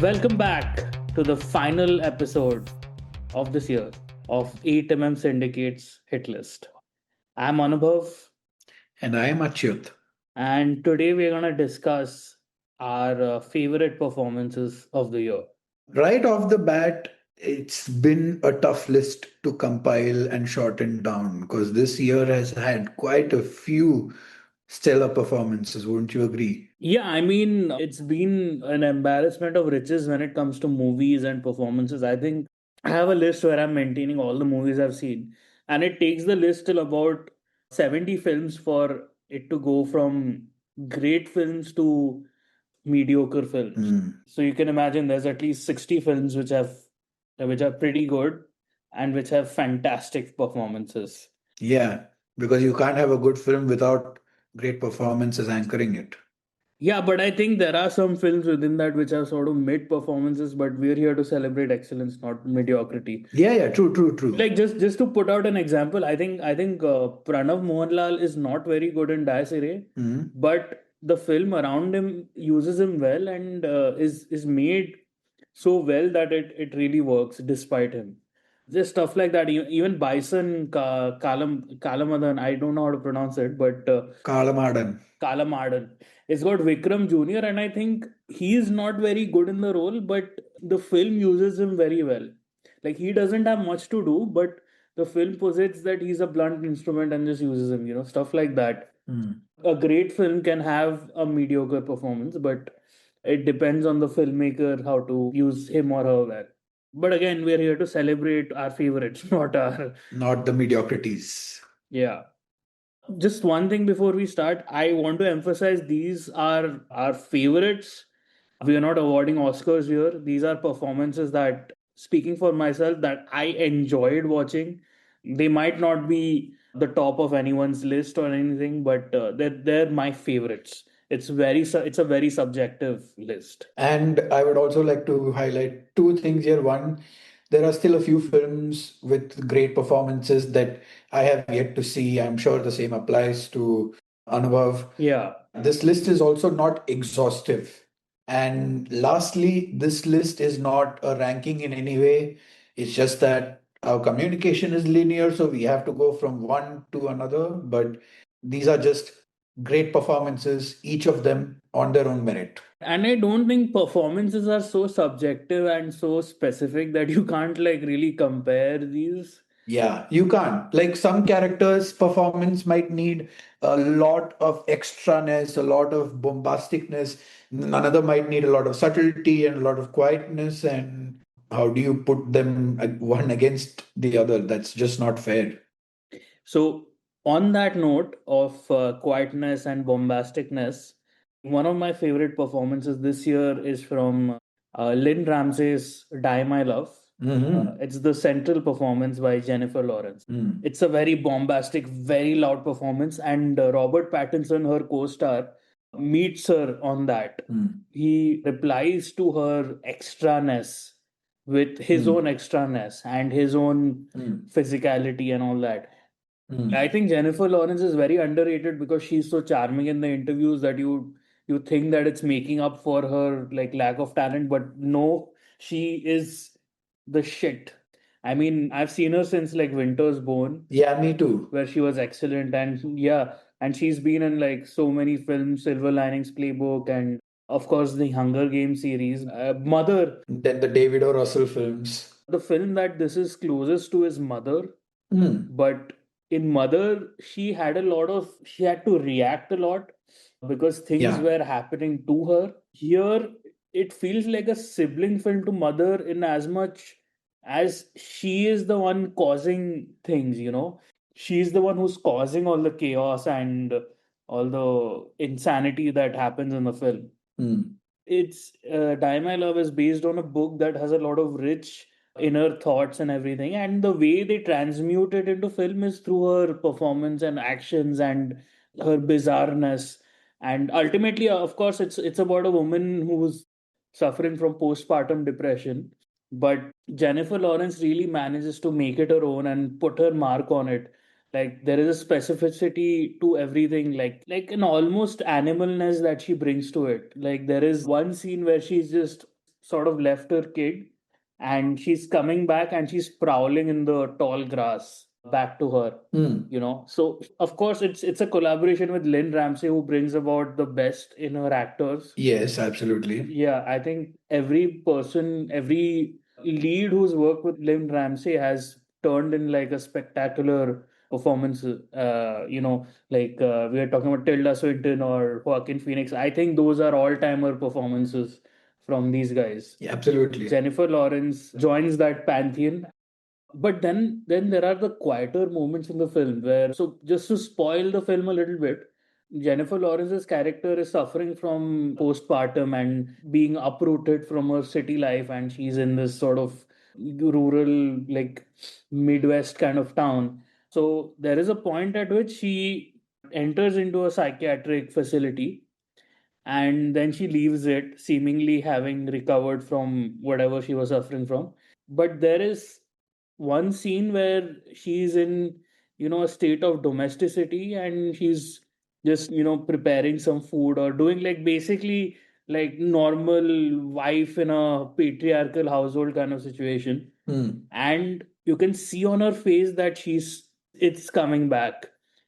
Welcome back to the final episode of this year of 8mm Syndicate's hit list. I'm Anubhav, And I am Achyuth. and today we're going to discuss our favorite performances of the year. Right off the bat, it's been a tough list to compile and shorten down because this year has had quite a few stellar performances, wouldn't you agree? Yeah, I mean, it's been an embarrassment of riches when it comes to movies and performances. I think I have a list where I'm maintaining all the movies I've seen, and it takes the list till about 70 films for it to go from great films to mediocre films. Hmm. So you can imagine there's at least 60 films which are pretty good and which have fantastic performances. Yeah, because you can't have a good film without great performances anchoring it. Yeah, but I think there are some films within that which are sort of mid performances, but we're here to celebrate excellence, not mediocrity. Yeah, true. Like just to put out an example, I think Pranav Mohanlal is not very good in Dice Array, Hmm. but the film around him uses him well and is made so well that it really works despite him. Just stuff like that. Even Bison Kalamadan, I don't know how to pronounce it, but Kalamadan. Kalamadan. It's got Vikram Jr. and I think he is not very good in the role, but the film uses him very well. Like he doesn't have much to do, but the film posits that he's a blunt instrument and just uses him, stuff like that. Hmm. A great film can have a mediocre performance, but it depends on the filmmaker how to use him or her well. But again, we're here to celebrate our favorites, not our. Not the mediocrities. Yeah. Just one thing before we start, I want to emphasize these are our favorites. We are not awarding Oscars here. These are performances that, speaking for myself, that I enjoyed watching. They might not be the top of anyone's list or anything, but they're my favorites. It's a very subjective list. And I would also like to highlight two things here. One, there are still a few films with great performances that I have yet to see. I'm sure the same applies to Anubhav. Yeah. This list is also not exhaustive. And lastly, this list is not a ranking in any way. It's just that our communication is linear, so we have to go from one to another. But these are just great performances, each of them on their own merit. And I don't think performances are so subjective and so specific that you can't like really compare these. Yeah, you can't. Like some characters' performance might need a lot of extraness, a lot of bombasticness. Another might need a lot of subtlety and a lot of quietness. And how do you put them one against the other? That's just not fair. So, on that note of quietness and bombasticness, one of my favorite performances this year is from Lynn Ramsey's Die My Love. Hmm. It's the central performance by Jennifer Lawrence. Mm. It's a very bombastic, very loud performance, and Robert Pattinson, her co star, meets her on that. Mm. He replies to her extraness with his Mm. own extraness and his own Mm. physicality and all that. I Mm. think Jennifer Lawrence is very underrated because she's so charming in the interviews that you think that it's making up for her like lack of talent, but no, she is the shit. I mean, I've seen her since like Winter's Bone, Yeah, me too. where she was excellent, and yeah, and she's been in like so many films, Silver Linings Playbook, and of course the Hunger Games series, Mother. Then the David O. Russell films. The film that this is closest to is Mother, Mm. but in Mother she had to react a lot because things Yeah. were happening to her. Here it feels like a sibling film to Mother in as much as she is the one causing things. She's the one who's causing all the chaos and all the insanity that happens in the film. Mm. It's Die My Love is based on a book that has a lot of rich inner thoughts and everything, and the way they transmute it into film is through her performance and actions and her bizarreness. And ultimately, of course, it's about a woman who's suffering from postpartum depression, but Jennifer Lawrence really manages to make it her own and put her mark on it. Like there is a specificity to everything, like an almost animalness that she brings to it. Like there is one scene where she's just sort of left her kid and she's coming back and she's prowling in the tall grass back to her. So of course it's a collaboration with Lynn Ramsey, who brings about the best in her actors. Yes, absolutely. Yeah, I think every person, every lead who's worked with Lynn Ramsey has turned in like a spectacular performance. We are talking about Tilda Swinton or Joaquin Phoenix. I think those are all-timer performances from these guys. Yeah, absolutely. Jennifer Lawrence joins that pantheon. But then there are the quieter moments in the film where, so just to spoil the film a little bit, Jennifer Lawrence's character is suffering from postpartum and being uprooted from her city life, and she's in this sort of rural, like Midwest kind of town. So there is a point at which she enters into a psychiatric facility and then she leaves it, seemingly having recovered from whatever she was suffering from. But there is one scene where she's in, a state of domesticity, and she's just, preparing some food or doing like basically like normal wife in a patriarchal household kind of situation. And you can see on her face that it's coming back.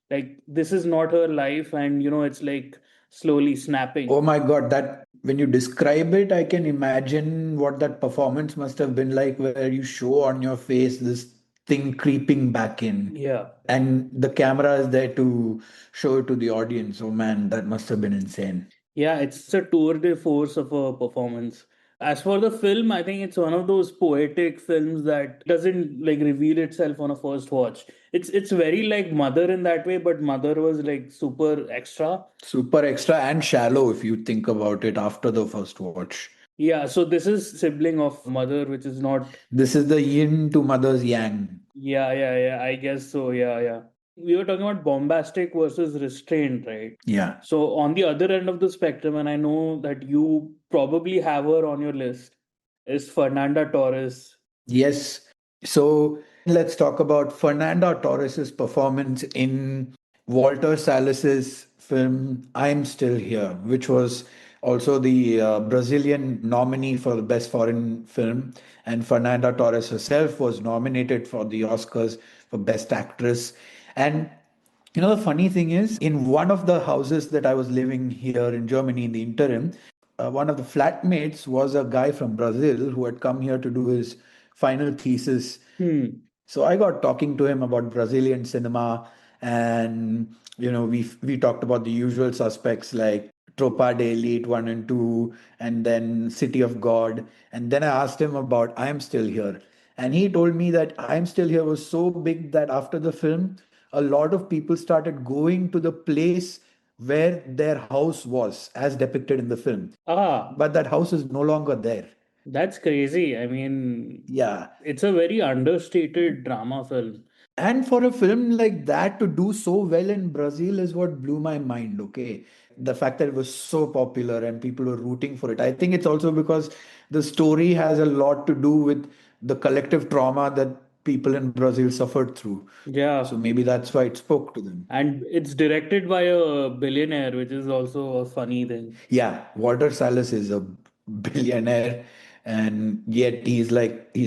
Like this is not her life, and it's like slowly snapping. Oh my God, that when you describe it, I can imagine what that performance must have been like, where you show on your face this thing creeping back in, Yeah. and the camera is there to show it to the audience. Oh man, that must have been insane. Yeah, it's a tour de force of a performance. As for the film, I think it's one of those poetic films that doesn't like reveal itself on a first watch. It's very like Mother in that way, but Mother was like super extra. Super extra and shallow if you think about it after the first watch. Yeah, so this is sibling of Mother, which is not. This is the yin to mother's yang. Yeah, yeah, yeah. I guess so. Yeah, yeah. We were talking about bombastic versus restrained, right? Yeah. So on the other end of the spectrum, and I know that you probably have her on your list, is Fernanda Torres. Yes. So let's talk about Fernanda Torres's performance in Walter Salas's film I'm Still Here, which was also the Brazilian nominee for the best foreign film. And Fernanda Torres herself was nominated for the Oscars for Best Actress. And the funny thing is, in one of the houses that I was living here in Germany in the interim, one of the flatmates was a guy from Brazil who had come here to do his final thesis. Hmm. So I got talking to him about Brazilian cinema, and we talked about the usual suspects like Tropa de Elite 1 and 2, and then City of God. And then I asked him about I Am Still Here. And he told me that I Am Still Here was so big that after the film, a lot of people started going to the place where their house was, as depicted in the film. Ah, But that house is no longer there. that's crazy. I mean, Yeah. it's a very understated drama film. And for a film like that to do so well in Brazil is what blew my mind, okay? The fact that it was so popular and people were rooting for it. I think it's also because the story has a lot to do with the collective trauma that people in Brazil suffered through. Yeah. So maybe that's why it spoke to them. And it's directed by a billionaire, which is also a funny thing. Yeah, Walter Salas is a billionaire, and yet he's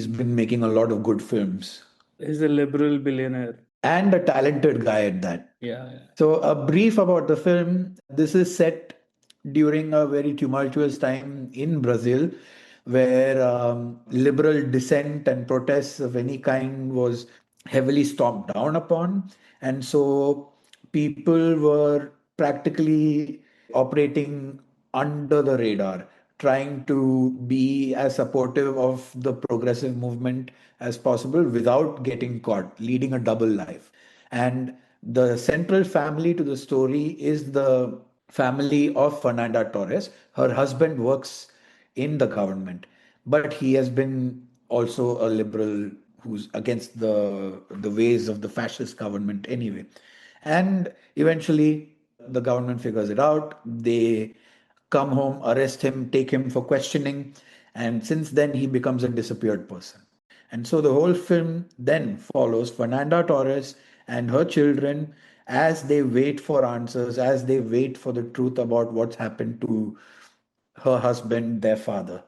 been making a lot of good films He's a liberal billionaire. and a talented guy at that. Yeah, yeah. So, a brief about the film. This is set during a very tumultuous time in Brazil where liberal dissent and protests of any kind was heavily stomped down upon. And so people were practically operating under the radar, trying to be as supportive of the progressive movement as possible without getting caught, leading a double life. And the central family to the story is the family of Fernanda Torres. Her husband works in the government, but he has been also a liberal who's against the ways of the fascist government anyway. And eventually the government figures it out. They come home, arrest him, take him for questioning, and since then he becomes a disappeared person. And so the whole film then follows Fernanda Torres and her children, as they wait for answers, as they wait for the truth about what's happened to her husband, their father.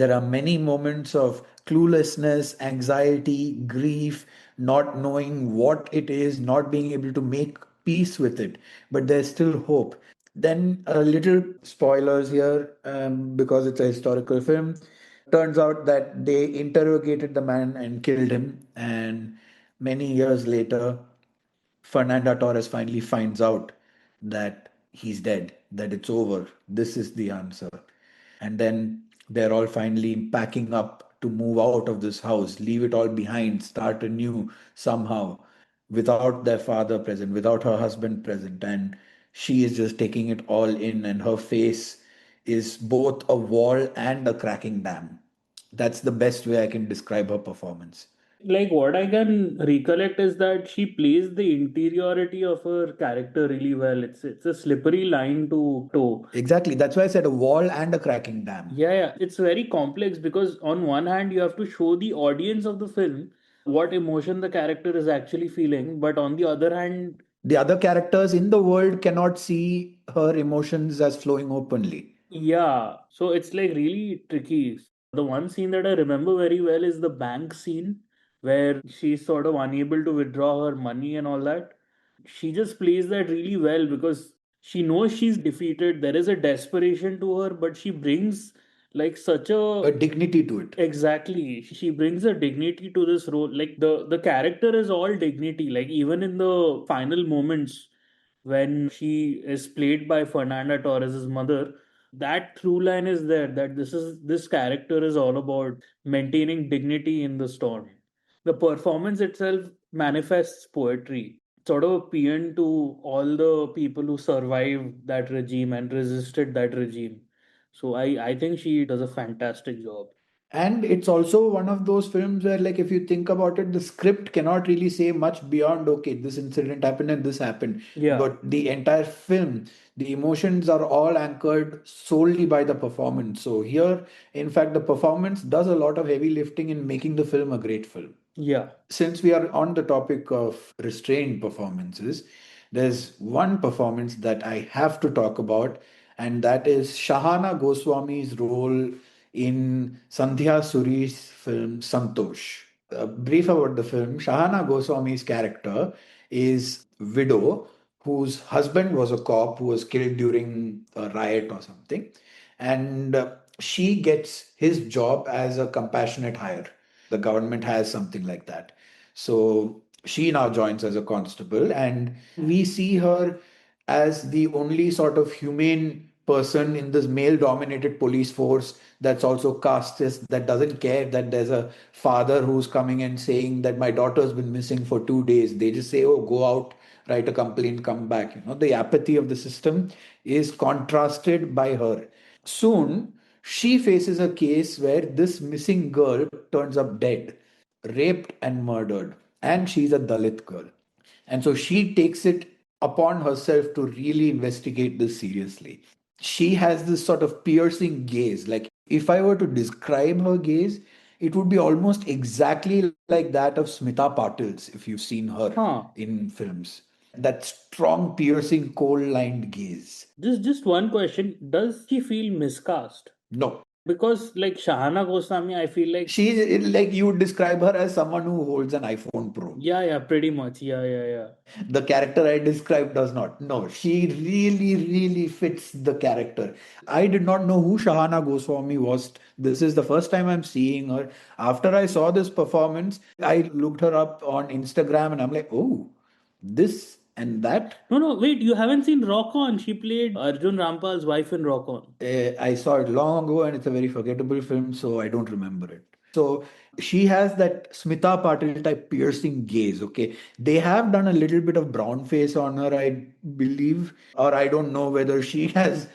There are many moments of cluelessness, anxiety, grief, not knowing what it is, not being able to make peace with it, but there's still hope. Then, a little spoilers here, because it's a historical film. Turns out that they interrogated the man and killed him, and many years later, Fernanda Torres finally finds out that he's dead, that it's over. This is the answer. And then they're all finally packing up to move out of this house, leave it all behind, start anew somehow, without their father present, without her husband present. And she is just taking it all in, and her face is both a wall and a cracking dam. That's the best way I can describe her performance. Like what I can recollect is that she plays the interiority of her character really well. It's a slippery line to toe. Exactly. That's why I said a wall and a cracking dam. Yeah, yeah. It's very complex because on one hand you have to show the audience of the film what emotion the character is actually feeling, but on the other hand, The other characters in the world cannot see her emotions as flowing openly. yeah, so it's like really tricky. The one scene that I remember very well is the bank scene where she's sort of unable to withdraw her money and all that. She just plays that really well because she knows she's defeated. There is a desperation to her, but she brings like such A a dignity to it. exactly. She brings a dignity to this role. Like the character is all dignity. Like even in the final moments when she is played by Fernanda Torres's mother, that through line is there that this character is all about maintaining dignity in the storm. The performance itself manifests poetry, sort of a paean to all the people who survived that regime and resisted that regime. So I think she does a fantastic job. And it's also one of those films where, like, if you think about it, the script cannot really say much beyond, okay, this incident happened and this happened. Yeah, But the entire film, the emotions are all anchored solely by the performance. So here, in fact, the performance does a lot of heavy lifting in making the film a great film. yeah. Since we are on the topic of restrained performances, there's one performance that I have to talk about, and that is Shahana Goswami's role in Sandhya Suri's film Santosh. A brief about the film: Shahana Goswami's character is widow whose husband was a cop who was killed during a riot or something, and she gets his job as a compassionate hire. The government has something like that. So she now joins as a constable, and we see her as the only sort of humane person in this male dominated police force that's also casteist, that doesn't care that there's a father who's coming and saying that my daughter's been missing for 2 days. They just say, oh, go out, write a complaint, come back. The apathy of the system is contrasted by her. Soon, she faces a case where this missing girl turns up dead, raped and murdered, and she's a Dalit girl. And so she takes it upon herself to really investigate this seriously. She has this sort of piercing gaze. Like, if I were to describe her gaze, it would be almost exactly like that of Smita Patil's, if you've seen her Huh. in films. That strong, piercing, cold lined gaze. Just one question. Does she feel miscast? No. Because like Shahana Goswami, I feel like She's like, you would describe her as someone who holds an iPhone Pro. yeah, yeah, pretty much. Yeah, yeah, yeah. The character I described does not. No, she really, really fits the character. I did not know who Shahana Goswami was. This is the first time I'm seeing her. After I saw this performance, I looked her up on Instagram and I'm like, oh, this and that. No, no, wait, you haven't seen Rock On. She played Arjun Rampal's wife in Rock On. I saw it long ago and it's a very forgettable film, so I don't remember it. So she has that Smita Patil type piercing gaze. Okay. They have done a little bit of brown face on her, I believe, or I don't know whether she has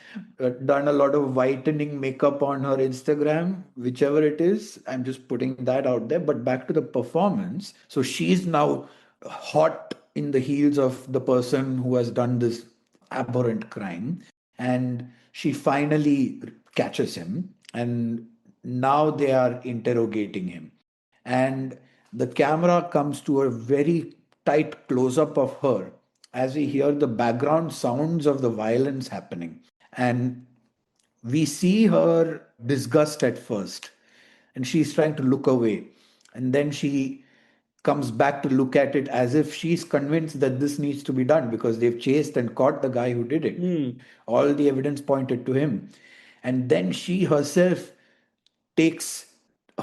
done a lot of whitening makeup on her Instagram, whichever it is. I'm just putting that out there. But back to the performance. So she's now hot in the heels of the person who has done this abhorrent crime, and she finally catches him, and now they are interrogating him, and the camera comes to a very tight close up of her as we hear the background sounds of the violence happening. And we see her disgust at first, and she's trying to look away. And then she comes back to look at it as if she's convinced that this needs to be done because they've chased and caught the guy who did it. Hmm. All the evidence pointed to him. And then she herself takes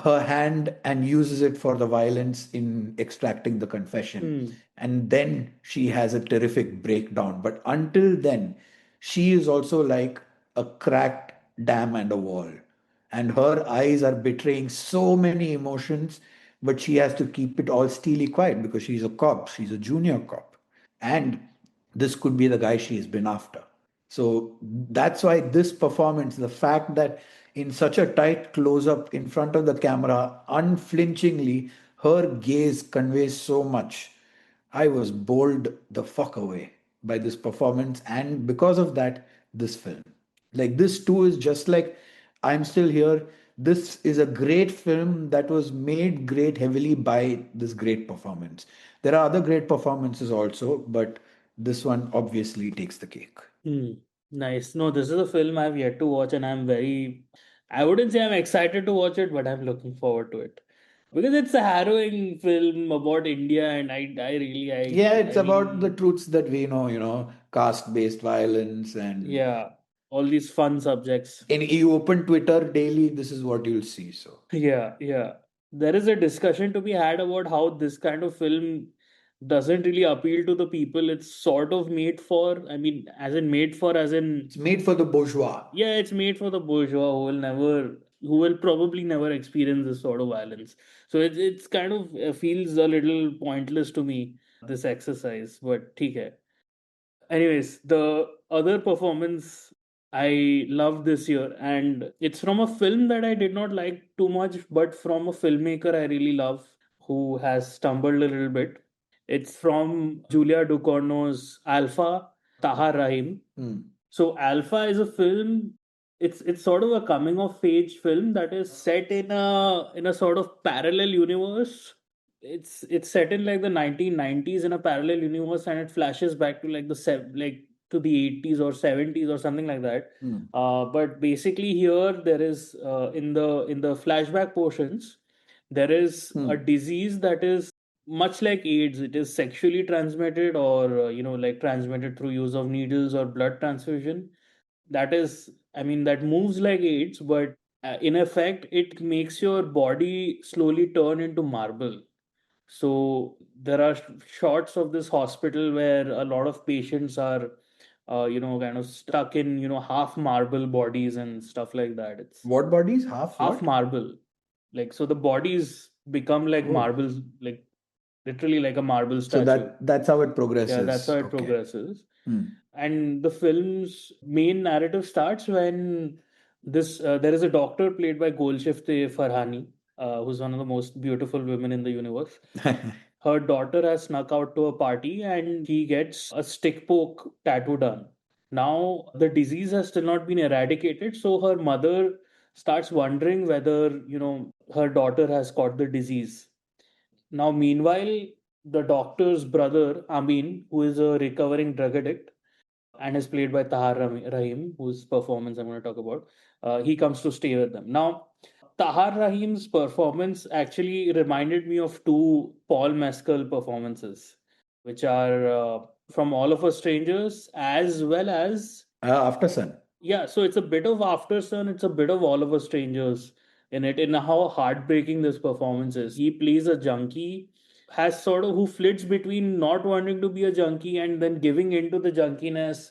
her hand and uses it for the violence in extracting the confession. Hmm. And then she has a terrific breakdown. But until then, she is also like a cracked dam and a wall. And her eyes are betraying so many emotions, but she has to keep it all steely quiet because she's a cop, she's a junior cop. And this could be the guy she's been after. So that's why this performance, the fact that in such a tight close up in front of the camera, unflinchingly, her gaze conveys so much. I was bowled the fuck away by this performance, and because of that, this film. Like, this too is just like I'm Still Here. This is a great film that was made great heavily by this great performance. There are other great performances also, but this one obviously takes the cake. Hmm. Nice. No, this is a film I've yet to watch, and I wouldn't say I'm excited to watch it, but I'm looking forward to it. Because it's a harrowing film about India, and Yeah, it's I about the really, truths that we know, caste-based violence, and yeah, all these fun subjects. you open Twitter daily, this is what you'll see. So, Yeah, yeah. There is a discussion to be had about how this kind of film doesn't really appeal to the people it's sort of made for. I mean, as in made for, as in, it's made for the bourgeois. yeah, it's made for the bourgeois who will probably never experience this sort of violence. So it's kind of feels a little pointless to me, this exercise, but ठीक है. Anyways, the other performance I loved this year, and it's from a film that I did not like too much, but from a filmmaker I really love who has stumbled a little bit. It's from Julia Ducournau's Alpha, Tahar Rahim. Hmm. So Alpha is a film. It's sort of a coming of age film that is set in a sort of parallel universe. It's set in like the 1990s in a parallel universe, and it flashes back to like like to the 80s or 70s or something like that. Hmm. But basically here there is in the flashback portions there is a Hmm. disease that is much like AIDS. It is sexually transmitted or like transmitted through use of needles or blood transfusion. That is, I mean, that moves like AIDS, but in effect it makes your body slowly turn into marble. So there are shots of this hospital where a lot of patients are kind of stuck in half marble bodies and stuff like that. It's What bodies? Half half what? marble, like, so the bodies become like Oh, marbles, like literally like a marble so statue. that's how it Yeah, that's how progresses. it Okay. progresses. Hmm. And the film's main narrative starts when this there is a doctor played by Golshifteh Farhani, who's one of the most beautiful women in the universe. Her daughter has snuck out to a party and he gets a stick poke tattoo done. Now, the disease has still not been eradicated, so her mother starts wondering whether, her daughter has caught the disease. Now, meanwhile, the doctor's brother, Amin, who is a recovering drug addict and is played by Rahim, whose performance I'm going to talk about, he comes to stay with them. Now, Tahar Rahim's performance actually reminded me of two Paul Mescal performances, which are from All of Us Strangers as well as, After Sun. yeah, so it's a bit of After Sun, it's a bit of All of Us Strangers in it, in how heartbreaking this performance is. He plays a junkie, has sort of who flits between not wanting to be a junkie and then giving into the junkiness.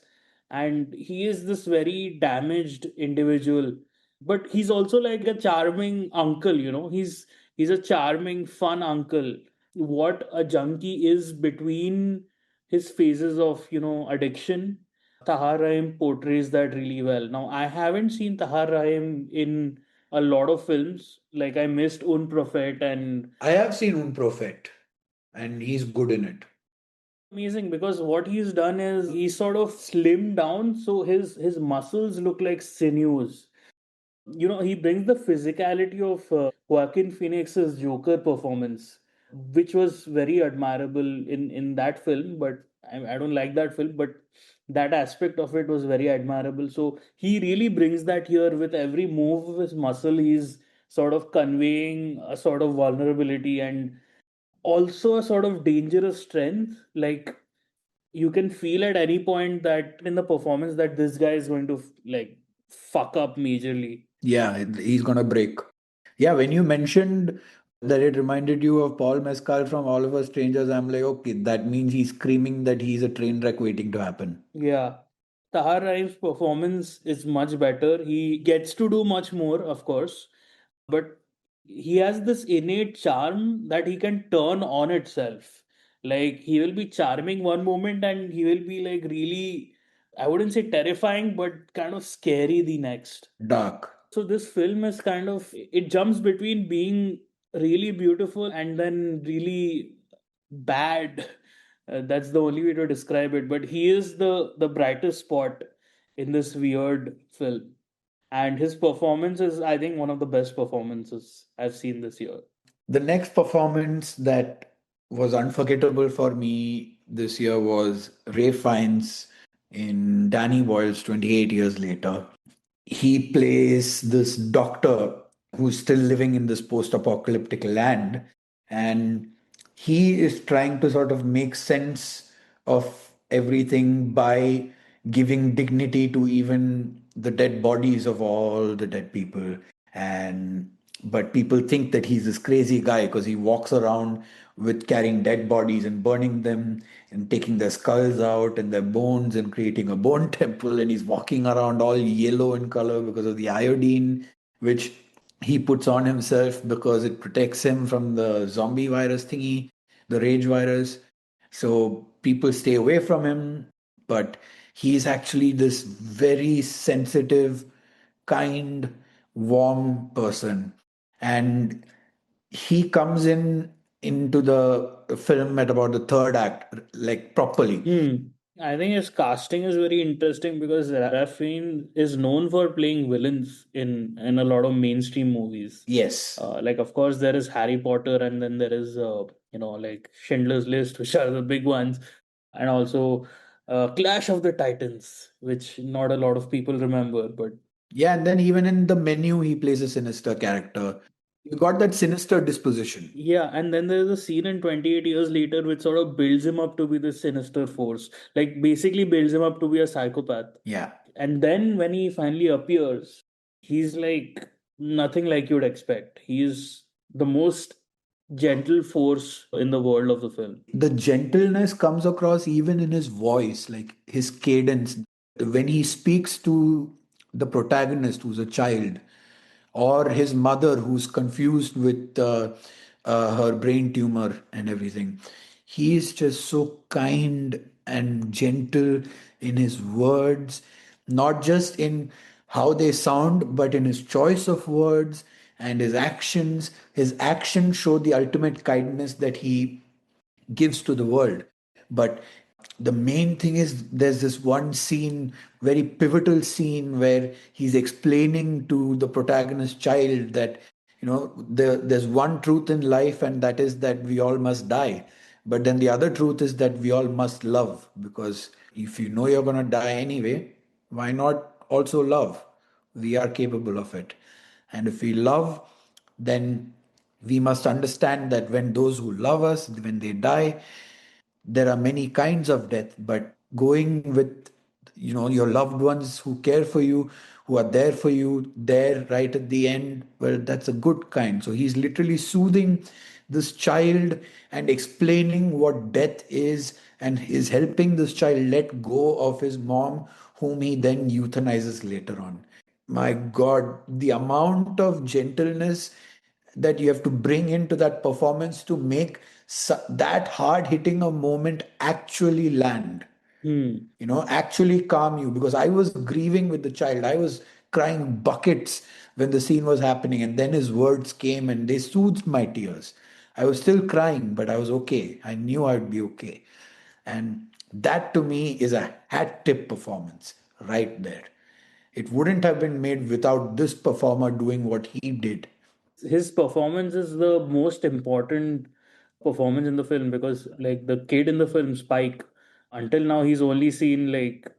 And he is this very damaged individual, but he's also like a charming uncle, he's a charming, fun uncle. What a junkie is between his phases of, addiction. Tahar Rahim portrays that really well. Now, I haven't seen Tahar Rahim in a lot of films. Like, I missed Un Prophet, and I have seen Un Prophet, and he's good in it. amazing because what he's done is he's sort of slimmed down, so his muscles look like sinews. He brings the physicality of Joaquin Phoenix's Joker performance. which was very admirable in that film. But I don't like that film, but that aspect of it was very admirable. So he really brings that here. With every move of his muscle, he's sort of conveying a sort of vulnerability and also a sort of dangerous strength. Like you can feel at any point that in the performance that this guy is going to like fuck up majorly. Yeah, he's gonna break. Yeah, when you mentioned that it reminded you of Paul Mescal from All of Us Strangers, I'm like, okay, that means he's screaming that he's a train wreck waiting to happen. Yeah. Tahar Rahim's performance is much better. He gets to do much more, of course, but he has this innate charm that he can turn on itself. Like he will be charming one moment and he will be like really, I wouldn't say terrifying, but kind of scary the next. Dark. So this film is kind of, it jumps between being really beautiful and then really bad. That's the only way to describe it. But he is the brightest spot in this weird film, and his performance is, I think, one of the best performances I've seen this year. The next performance that was unforgettable for me this year was Ray Fiennes in Danny Boyle's 28 Years Later. He plays this doctor who's still living in this post-apocalyptic land, and he is trying to sort of make sense of everything by giving dignity to even the dead bodies of all the dead people. And but people think that he's this crazy guy because he walks around with carrying dead bodies and burning them and taking their skulls out and their bones and creating a bone temple, and he's walking around all yellow in color because of the iodine which he puts on himself because it protects him from the zombie virus thingy, the rage virus. So people stay away from him, but he's actually this very sensitive, kind, warm person. And he comes into the film at about the third act, like properly. Hmm. I think his casting is very interesting because Raffine is known for playing villains in a lot of mainstream movies. Yes. Like of course there is Harry Potter, and then there is like Schindler's List, which are the big ones, and also Clash of the Titans, which not a lot of people remember, but Yeah, and then even in the menu, he plays a sinister character. You got that sinister disposition. yeah, and then there's a scene in 28 Years Later which sort of builds him up to be this sinister force, like basically builds him up to be a psychopath. Yeah. And then when he finally appears, he's like nothing like you'd expect. He's the most gentle force in the world of the film. The gentleness comes across even in his voice, like his cadence. When he speaks to the protagonist, who's a child, or his mother, who's confused with her brain tumor and everything, he is just so kind and gentle in his words, not just in how they sound, but in his choice of words and his actions. His actions show the ultimate kindness that he gives to the world. But the main thing is there's this one scene, very pivotal scene, where he's explaining to the protagonist child that, there's one truth in life, and that is that we all must die. But then the other truth is that we all must love, because if you know you're going to die anyway, why not also love? We are capable of it. And if we love, then we must understand that when those who love us, when they die, there are many kinds of death, but going with your loved ones who care for you, who are there for you, there right at the end, well, that's a good kind. So he's literally soothing this child and explaining what death is, and is helping this child let go of his mom, whom he then euthanizes later on. My God, the amount of gentleness that you have to bring into that performance to make that hard hitting a moment actually land, Hmm. actually calm you. Because I was grieving with the child, I was crying buckets when the scene was happening, and then his words came and they soothed my tears. I was still crying, but I was okay. I knew I'd be okay. And that to me is a hat tip performance right there. It wouldn't have been made without this performer doing what he did. His performance is the most important performance in the film, because like the kid in the film, Spike, until now he's only seen like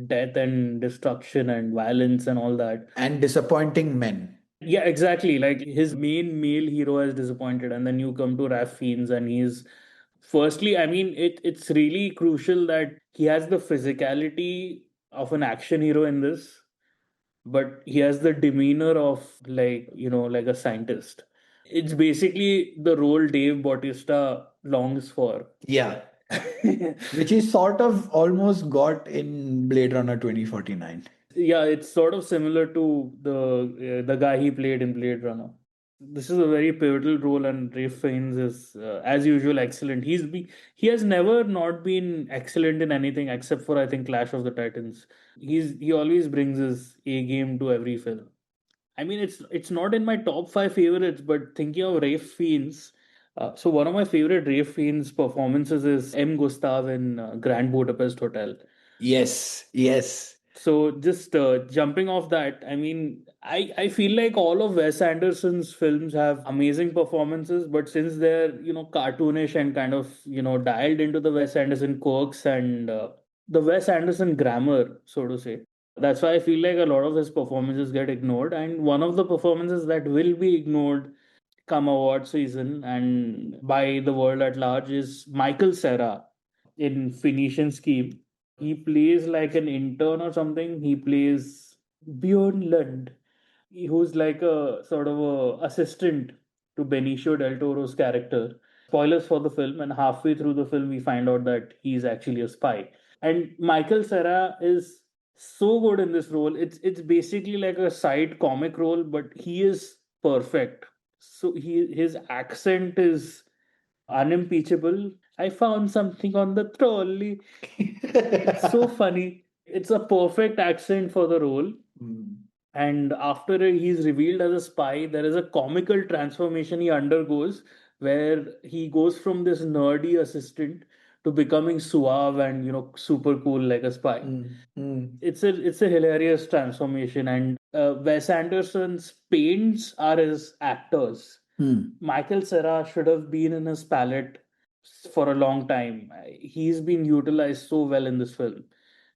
death and destruction and violence and all that. And disappointing men. Yeah, exactly. Like his main male hero has disappointed, and then you come to Ralph Fiennes, and he's firstly, I mean, it's really crucial that he has the physicality of an action hero in this, but he has the demeanor of like, like a scientist. It's basically the role Dave Bautista longs for. Yeah. Which is sort of almost got in Blade Runner 2049. Yeah, it's sort of similar to the guy he played in Blade Runner. This is a very pivotal role, and Ralph Fiennes is, as usual, excellent. He has never not been excellent in anything except for, I think, Clash of the Titans. He always brings his A game to every film. I mean, it's not in my top five favorites, but thinking of Ralph Fiennes, so one of my favorite Ralph Fiennes performances is M. Gustav in Grand Budapest Hotel. Yes, yes. So just jumping off that, I mean, I feel like all of Wes Anderson's films have amazing performances, but since they're cartoonish and kind of dialed into the Wes Anderson quirks and the Wes Anderson grammar, so to say, that's why I feel like a lot of his performances get ignored. And one of the performances that will be ignored come award season and by the world at large is Michael Cera in Phoenician Scheme. He plays like an intern or something. He plays Bjorn Lund, who's like a sort of a assistant to Benicio del Toro's character. Spoilers for the film, and halfway through the film, we find out that he's actually a spy. And Michael Cera is so good in this role. It's basically like a side comic role, but he is perfect. So his accent is unimpeachable. I found something on the trolley. It's so funny. It's a perfect accent for the role. Mm. And after he's revealed as a spy, there is a comical transformation he undergoes where he goes from this nerdy assistant to becoming suave and super cool like a spy. Mm. Mm. It's a hilarious transformation, and Wes Anderson's paints are his actors. Mm. Michael Cera should have been in his palette for a long time. He's been utilized so well in this film.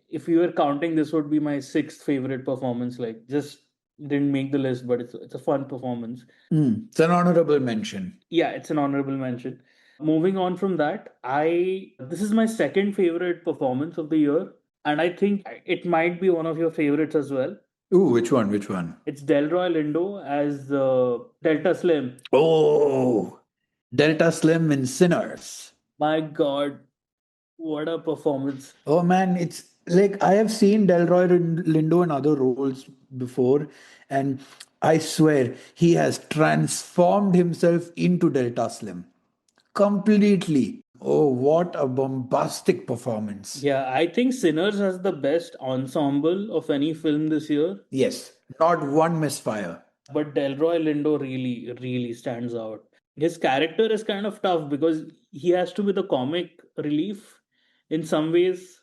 If you were counting, this would be my sixth favorite performance. Like, just didn't make the list, but it's a fun performance. Mm. It's an honorable mention. Yeah, it's an honorable mention. Moving on from that, I this is my second favorite performance of the year, and I think it might be one of your favorites as well. Ooh, which one? Which one? It's Delroy Lindo as Delta Slim. Oh, Delta Slim in Sinners. My God, what a performance! Oh man, it's like I have seen Lindo in other roles before, and I swear he has transformed himself into Delta Slim completely. Oh, what a bombastic performance! Yeah, I think Sinners has the best ensemble of any film this year, Yes, not one misfire. but Delroy Lindo really, really stands out. His character is kind of tough because he has to be the comic relief in some ways,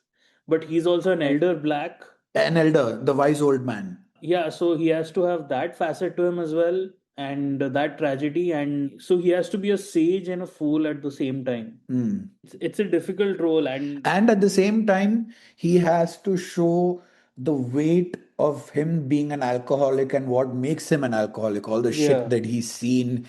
but he's also an elder black. An elder, the wise old man. Yeah, so he has to have that facet to him as well, and that tragedy, and so he has to be a sage and a fool at the same time. Hmm. It's a difficult role, and And at the same time, he has to show the weight of him being an alcoholic and what makes him an alcoholic, all the shit yeah. that he's seen.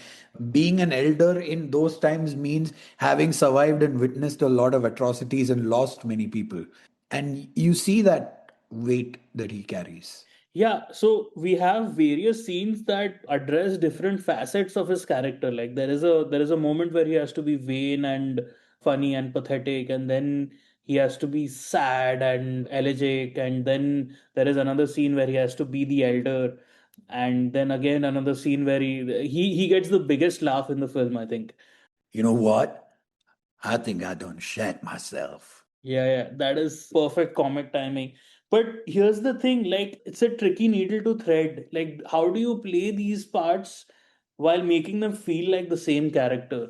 Being an elder in those times means having survived and witnessed a lot of atrocities and lost many people. And you see that weight that he carries. Yeah, so we have various scenes that address different facets of his character. Like there is a moment where he has to be vain and funny and pathetic, and then he has to be sad and elegiac, and then there is another scene where he has to be the elder, and then again another scene where he gets the biggest laugh in the film, I think. You know what? I think I done shat myself. Yeah, yeah, that is perfect comic timing. But here's the thing, like it's a tricky needle to thread. Like, how do you play these parts while making them feel like the same character?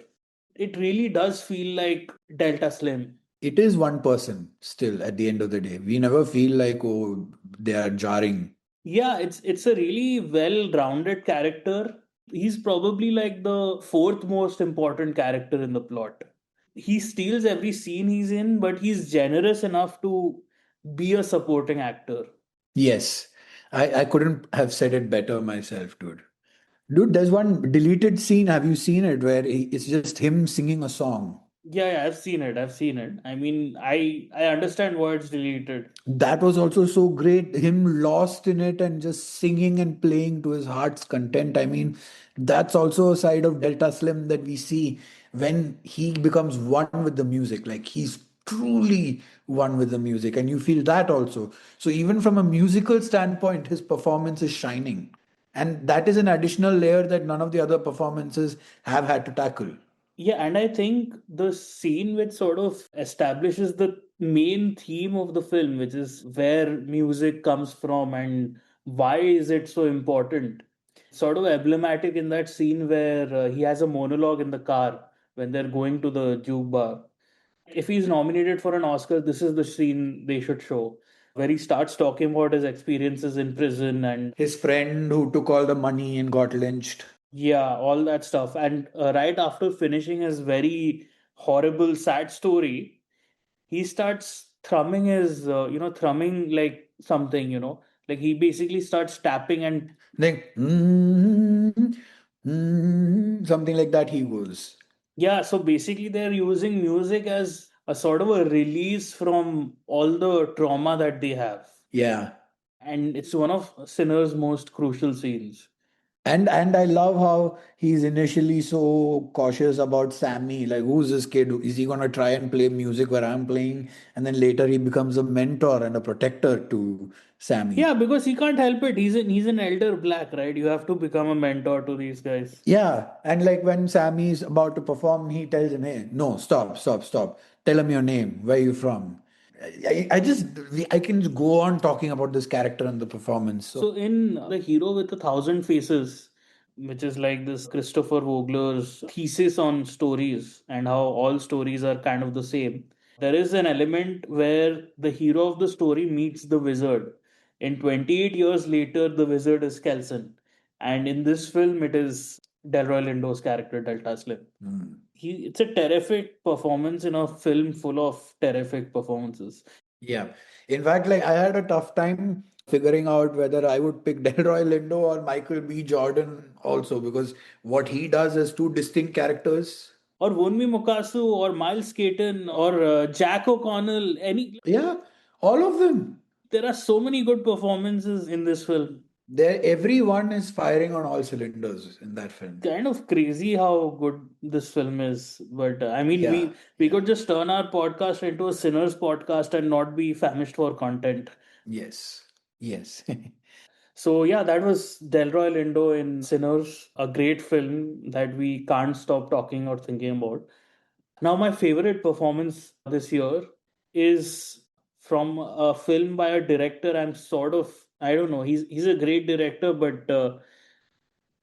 It really does feel like Delta Slim. It is one person still at the end of the day. We never feel like, oh, they are jarring. Yeah, it's a really well-rounded character. He's probably like the fourth most important character in the plot. He steals every scene he's in, but he's generous enough to be a supporting actor. Yes, I couldn't have said it better myself, dude. Dude, there's one deleted scene. Have you seen it where it's just him singing a song? Yeah, yeah, I've seen it. I've seen it. I mean, I understand why it's deleted. That was also so great. Him lost in it and just singing and playing to his heart's content. I mean, that's also a side of Delta Slim that we see when he becomes one with the music. Like he's truly one with the music, and you feel that also. So, even from a musical standpoint, his performance is shining. And that is an additional layer that none of the other performances have had to tackle. Yeah, and I think the scene which sort of establishes the main theme of the film, which is where music comes from and why is it so important. Sort of emblematic in that scene where he has a monologue in the car when they're going to the juke bar. If he's nominated for an Oscar, this is the scene they should show, where he starts talking about his experiences in prison and His friend who took all the money and got lynched. yeah, all that stuff. And right after finishing his very horrible, sad story, he starts thrumming his, thrumming like something, like he basically starts tapping and Like, something like that he goes. yeah, so basically they're using music as a sort of a release from all the trauma that they have. Yeah. And it's one of Sinner's most crucial scenes. And I love how he's initially so cautious about Sammy. Like, who's this kid? Is he gonna try and play music where I'm playing? And then later he becomes a mentor and a protector to Sammy. Yeah, because he can't help it. He's an elder black, right? You have to become a mentor to these guys. Yeah. And like when Sammy is about to perform, he tells him, hey, no, stop, stop, stop. Tell him your name. Where are you from? I can just go on talking about this character and the performance. So So in The Hero with a Thousand Faces, which is like this Christopher Vogler's thesis on stories and how all stories are kind of the same, there is an element where the hero of the story meets the wizard. In 28 years later, the wizard is Kelson. And in this film, it is Delroy Lindo's character, Delta Slim. It's a terrific performance in a film full of terrific performances. yeah. In fact, like I had a tough time figuring out whether I would pick Delroy Lindo or Michael B. Jordan also because what he does is two distinct characters. Or Wunmi Mokasu or Miles Caton or Jack O'Connell. Any Yeah, all of them. There are so many good performances in this film. Everyone is firing on all cylinders in that film. Kind of crazy how good this film is, but I mean, Yeah, we yeah. could just turn our podcast into a sinners podcast and not be famished for content. Yes, yes. So yeah, that was Delroy Lindo in Sinners, a great film that we can't stop talking or thinking about. Now, my favorite performance this year is from a film by a director. I don't know. He's a great director, but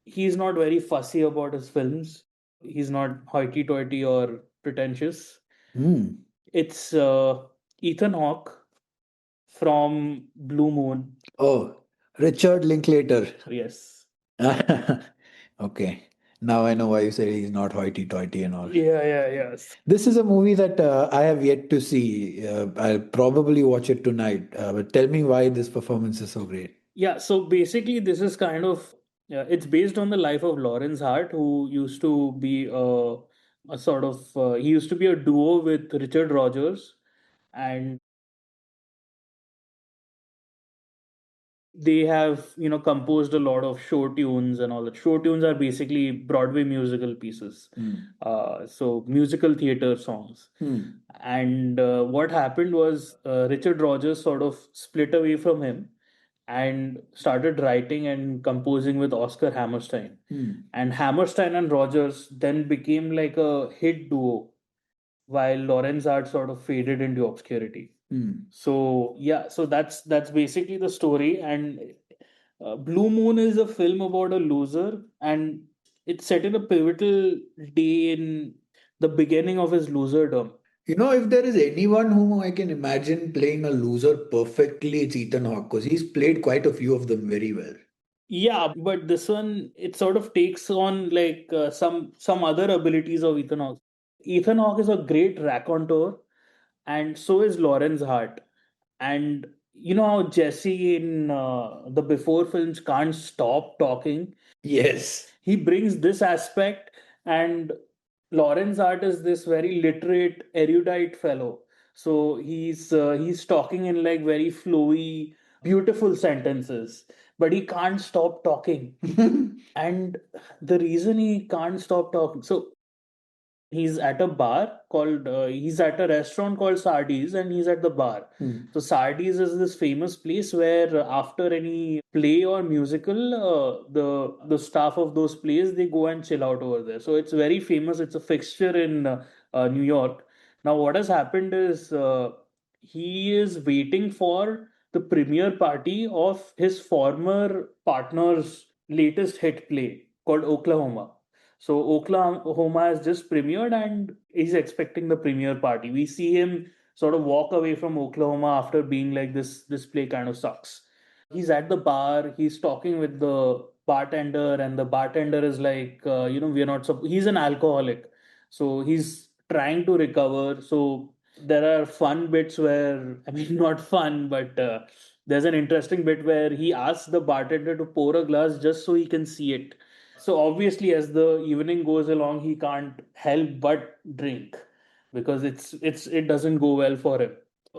he's not very fussy about his films. He's not hoity-toity or pretentious. Hmm. It's Ethan Hawke from Blue Moon. Oh, Richard Linklater. Yes. Okay. Now I know why you say he's not hoity-toity and all. Yeah, yeah, yes. This is a movie that I have yet to see. I'll probably watch it tonight. But tell me why this performance is so great. Yeah, so basically, this is kind of it's based on the life of Lawrence Hart, who used to be a sort of he used to be a duo with Richard Rogers, and they have composed a lot of show tunes and all that. Show tunes are basically Broadway musical pieces, Hmm. so musical theater songs. Hmm. And what happened was Richard Rogers sort of split away from him and started writing and composing with Oscar Hammerstein. Hmm. And Hammerstein and Rogers then became like a hit duo while Lawrence Art sort of faded into obscurity. Hmm. So yeah, so that's basically the story. And Blue Moon is a film about a loser, and it's set in a pivotal day in the beginning of his loserdom. You know, if there is anyone whom I can imagine playing a loser perfectly, it's Ethan Hawke because he's played quite a few of them very well. Yeah, but this one it sort of takes on like some other abilities of Ethan Hawke. Ethan Hawke is a great raconteur, and so is Lawrence Hart. And you know how Jesse in the before films can't stop talking. Yes. He brings this aspect, and Lawrence Hart is this very literate, erudite fellow. So he's talking in like very flowy, beautiful sentences, but he can't stop talking. And the reason he can't stop talking, so he's at a restaurant called Sardi's, and he's at the bar. So Sardi's is this famous place where after any play or musical, the staff of those plays, they go and chill out over there. So it's very famous. It's a fixture in New York. Now what has happened is he is waiting for the premiere party of his former partner's latest hit play called Oklahoma. So Oklahoma has just premiered, and he's expecting the premiere party. We see him sort of walk away from Oklahoma after being like this play kind of sucks. He's at the bar, he's talking with the bartender, and the bartender is like, we're not he's an alcoholic. So he's trying to recover. So there are fun bits where, I mean, not fun, but there's an interesting bit where he asks the bartender to pour a glass just so he can see it. So obviously, as the evening goes along, he can't help but drink because it doesn't go well for him.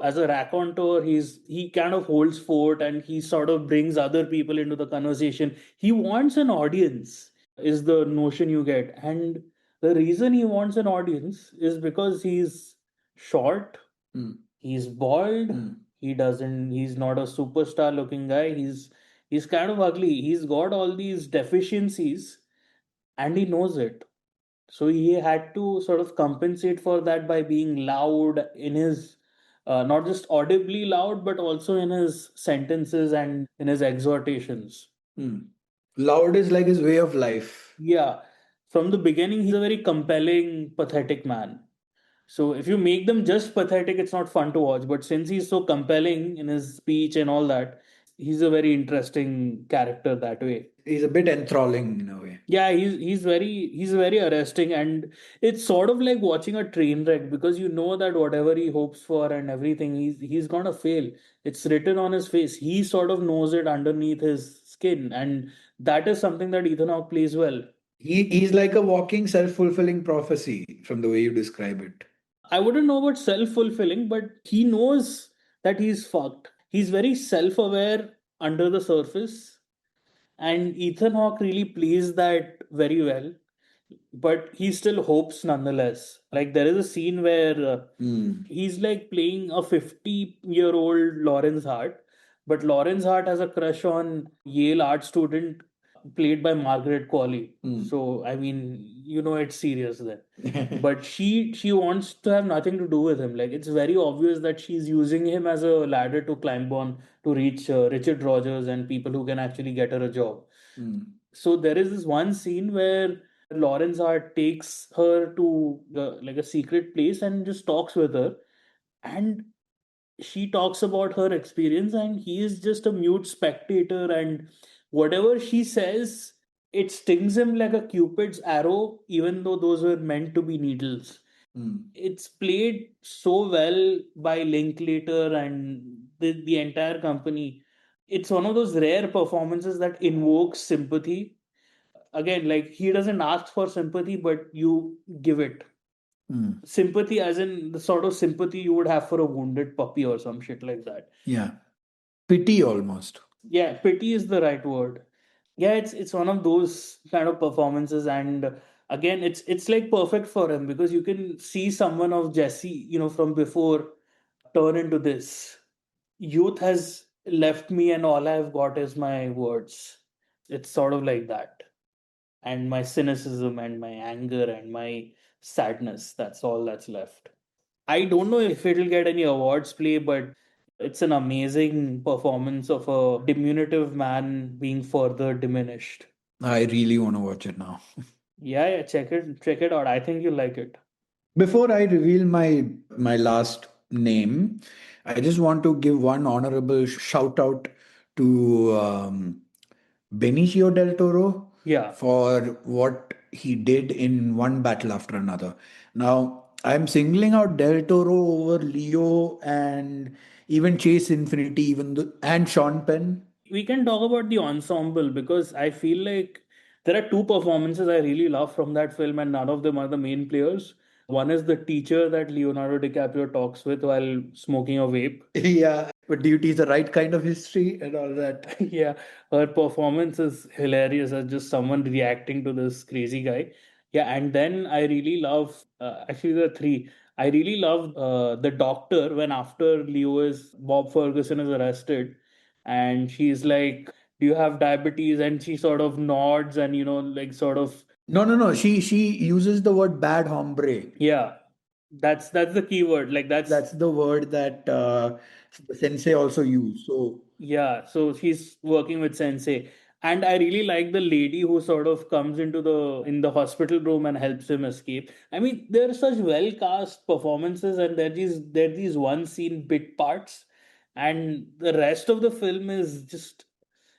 As a raconteur, he kind of holds fort, and he sort of brings other people into the conversation. He wants an audience, is the notion you get. And the reason he wants an audience is because he's short, he's bald, he's not a superstar looking guy, he's kind of ugly, he's got all these deficiencies, and he knows it. So he had to sort of compensate for that by being loud in his, not just audibly loud, but also in his sentences and in his exhortations. Hmm. Loud is like his way of life. Yeah, from the beginning, he's a very compelling, pathetic man. So if you make them just pathetic, it's not fun to watch. But since he's so compelling in his speech and all that, he's a very interesting character that way. He's a bit enthralling in a way. Yeah, he's very arresting, and it's sort of like watching a train wreck because you know that whatever he hopes for and everything, he's gonna fail. It's written on his face. He sort of knows it underneath his skin, and that is something that Ethan Hawke plays well. He's like a walking self-fulfilling prophecy from the way you describe it. I wouldn't know about self-fulfilling, but he knows that he's fucked. He's very self-aware under the surface, and Ethan Hawke really plays that very well. But he still hopes nonetheless. Like there is a scene where he's like playing a 50-year-old Lawrence Hart, but Lawrence Hart has a crush on Yale art student played by Margaret Qualley. So I mean, it's serious then. But she wants to have nothing to do with him. Like it's very obvious that she's using him as a ladder to climb on to reach Richard Rogers and people who can actually get her a job. So there is this one scene where Lawrence Hart takes her to like a secret place and just talks with her, and she talks about her experience, and he is just a mute spectator, and whatever she says, it stings him like a Cupid's arrow, even though those were meant to be needles. It's played so well by Linklater and the entire company. It's one of those rare performances that invokes sympathy. Again, like he doesn't ask for sympathy, but you give it. Sympathy, as in the sort of sympathy you would have for a wounded puppy or some shit like that. Yeah. Pity almost. Yeah, pity is the right word. Yeah, it's one of those kind of performances, and again, it's like perfect for him because you can see someone of Jesse, from before, turn into this. Youth has left me, and all I've got is my words. It's sort of like that. And my cynicism and my anger and my sadness. That's all that's left. I don't know if it'll get any awards play, but it's an amazing performance of a diminutive man being further diminished. I really want to watch it now. Yeah, yeah, check it out. I think you'll like it. Before I reveal my last name, I just want to give one honorable shout out to Benicio del Toro Yeah, for what he did in one battle after another. Now, I'm singling out Del Toro over Leo and even Chase Infinity, and Sean Penn. we can talk about the ensemble because I feel like there are two performances I really love from that film, and none of them are the main players. One is the teacher that Leonardo DiCaprio talks with while smoking a vape. Yeah, but duty is the right kind of history and all that. Yeah, her performance is hilarious as just someone reacting to this crazy guy. Yeah, and then I really love actually the three. I really love the doctor when after Leo is Bob Ferguson is arrested, and she's like, "Do you have diabetes?" And she sort of nods and like sort of No, no, no. She uses the word bad hombre. yeah. That's the key word. Like that's That's the word that the sensei also used. So Yeah, so she's working with Sensei. And I really like the lady who sort of comes into the hospital room and helps him escape. I mean, there are such well cast performances and there are these one scene bit parts, and the rest of the film is just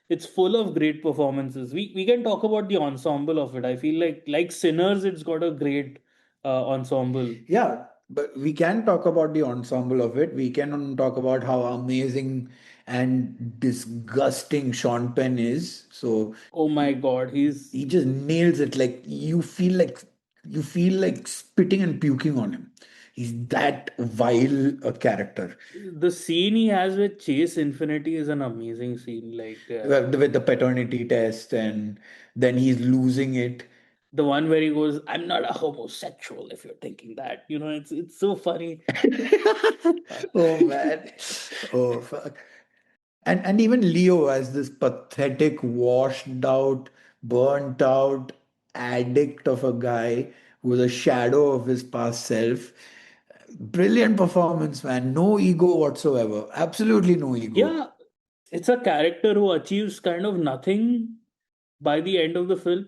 it's full of great performances. We can talk about the ensemble of it. I feel like Sinners, it's got a great ensemble. yeah, but we can talk about the ensemble of it. We can talk about how amazing and disgusting Sean Penn is. So Oh my God, he's he just nails it. Like you feel like spitting and puking on him. He's that vile a character. the scene he has with Chase Infinity is an amazing scene. With the paternity test, and then he's losing it. The one where he goes, "I'm not a homosexual." If you're thinking that, it's so funny. Oh man. Oh fuck. And even Leo as this pathetic, washed out, burnt out addict of a guy who was a shadow of his past self. Brilliant performance, man. No ego whatsoever. Absolutely no ego. Yeah, it's a character who achieves kind of nothing by the end of the film.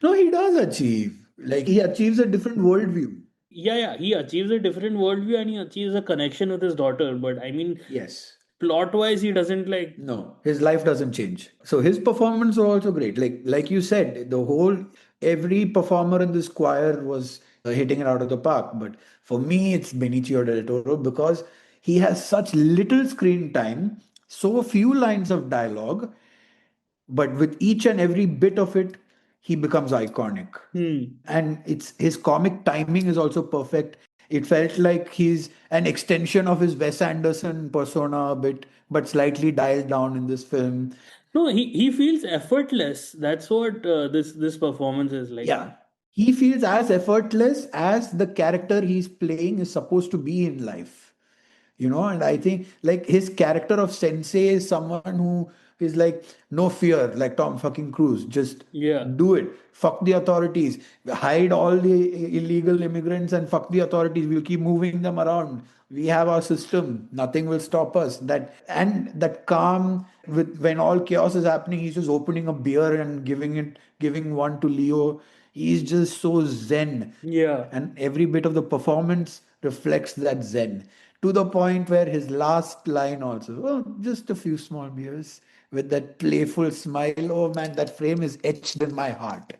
No, he does achieve. Like he achieves a different worldview. Yeah, yeah, he achieves a different worldview and he achieves a connection with his daughter. But I mean, Yes. plot wise, he doesn't like. No, his life doesn't change. So his performance was also great. Like you said, the whole every performer in this choir was hitting it out of the park. But for me, it's Benicio del Toro because he has such little screen time, so few lines of dialogue, but with each and every bit of it, he becomes iconic. Hmm. And it's his comic timing is also perfect. It felt like he's an extension of his Wes Anderson persona a bit, but slightly dialed down in this film. No, he feels effortless. That's what this performance is like. Yeah, he feels as effortless as the character he's playing is supposed to be in life. And I think like his character of Sensei is someone who is like no fear, like Tom fucking Cruise. Just Yeah. do it. Fuck the authorities. Hide all the illegal immigrants and fuck the authorities. We'll keep moving them around. We have our system. Nothing will stop us. That calm with when all chaos is happening, he's just opening a beer and giving one to Leo. He's just so zen, Yeah. and every bit of the performance reflects that zen to the point where his last line also, oh, just a few small beers with that playful smile. Oh man, that frame is etched in my heart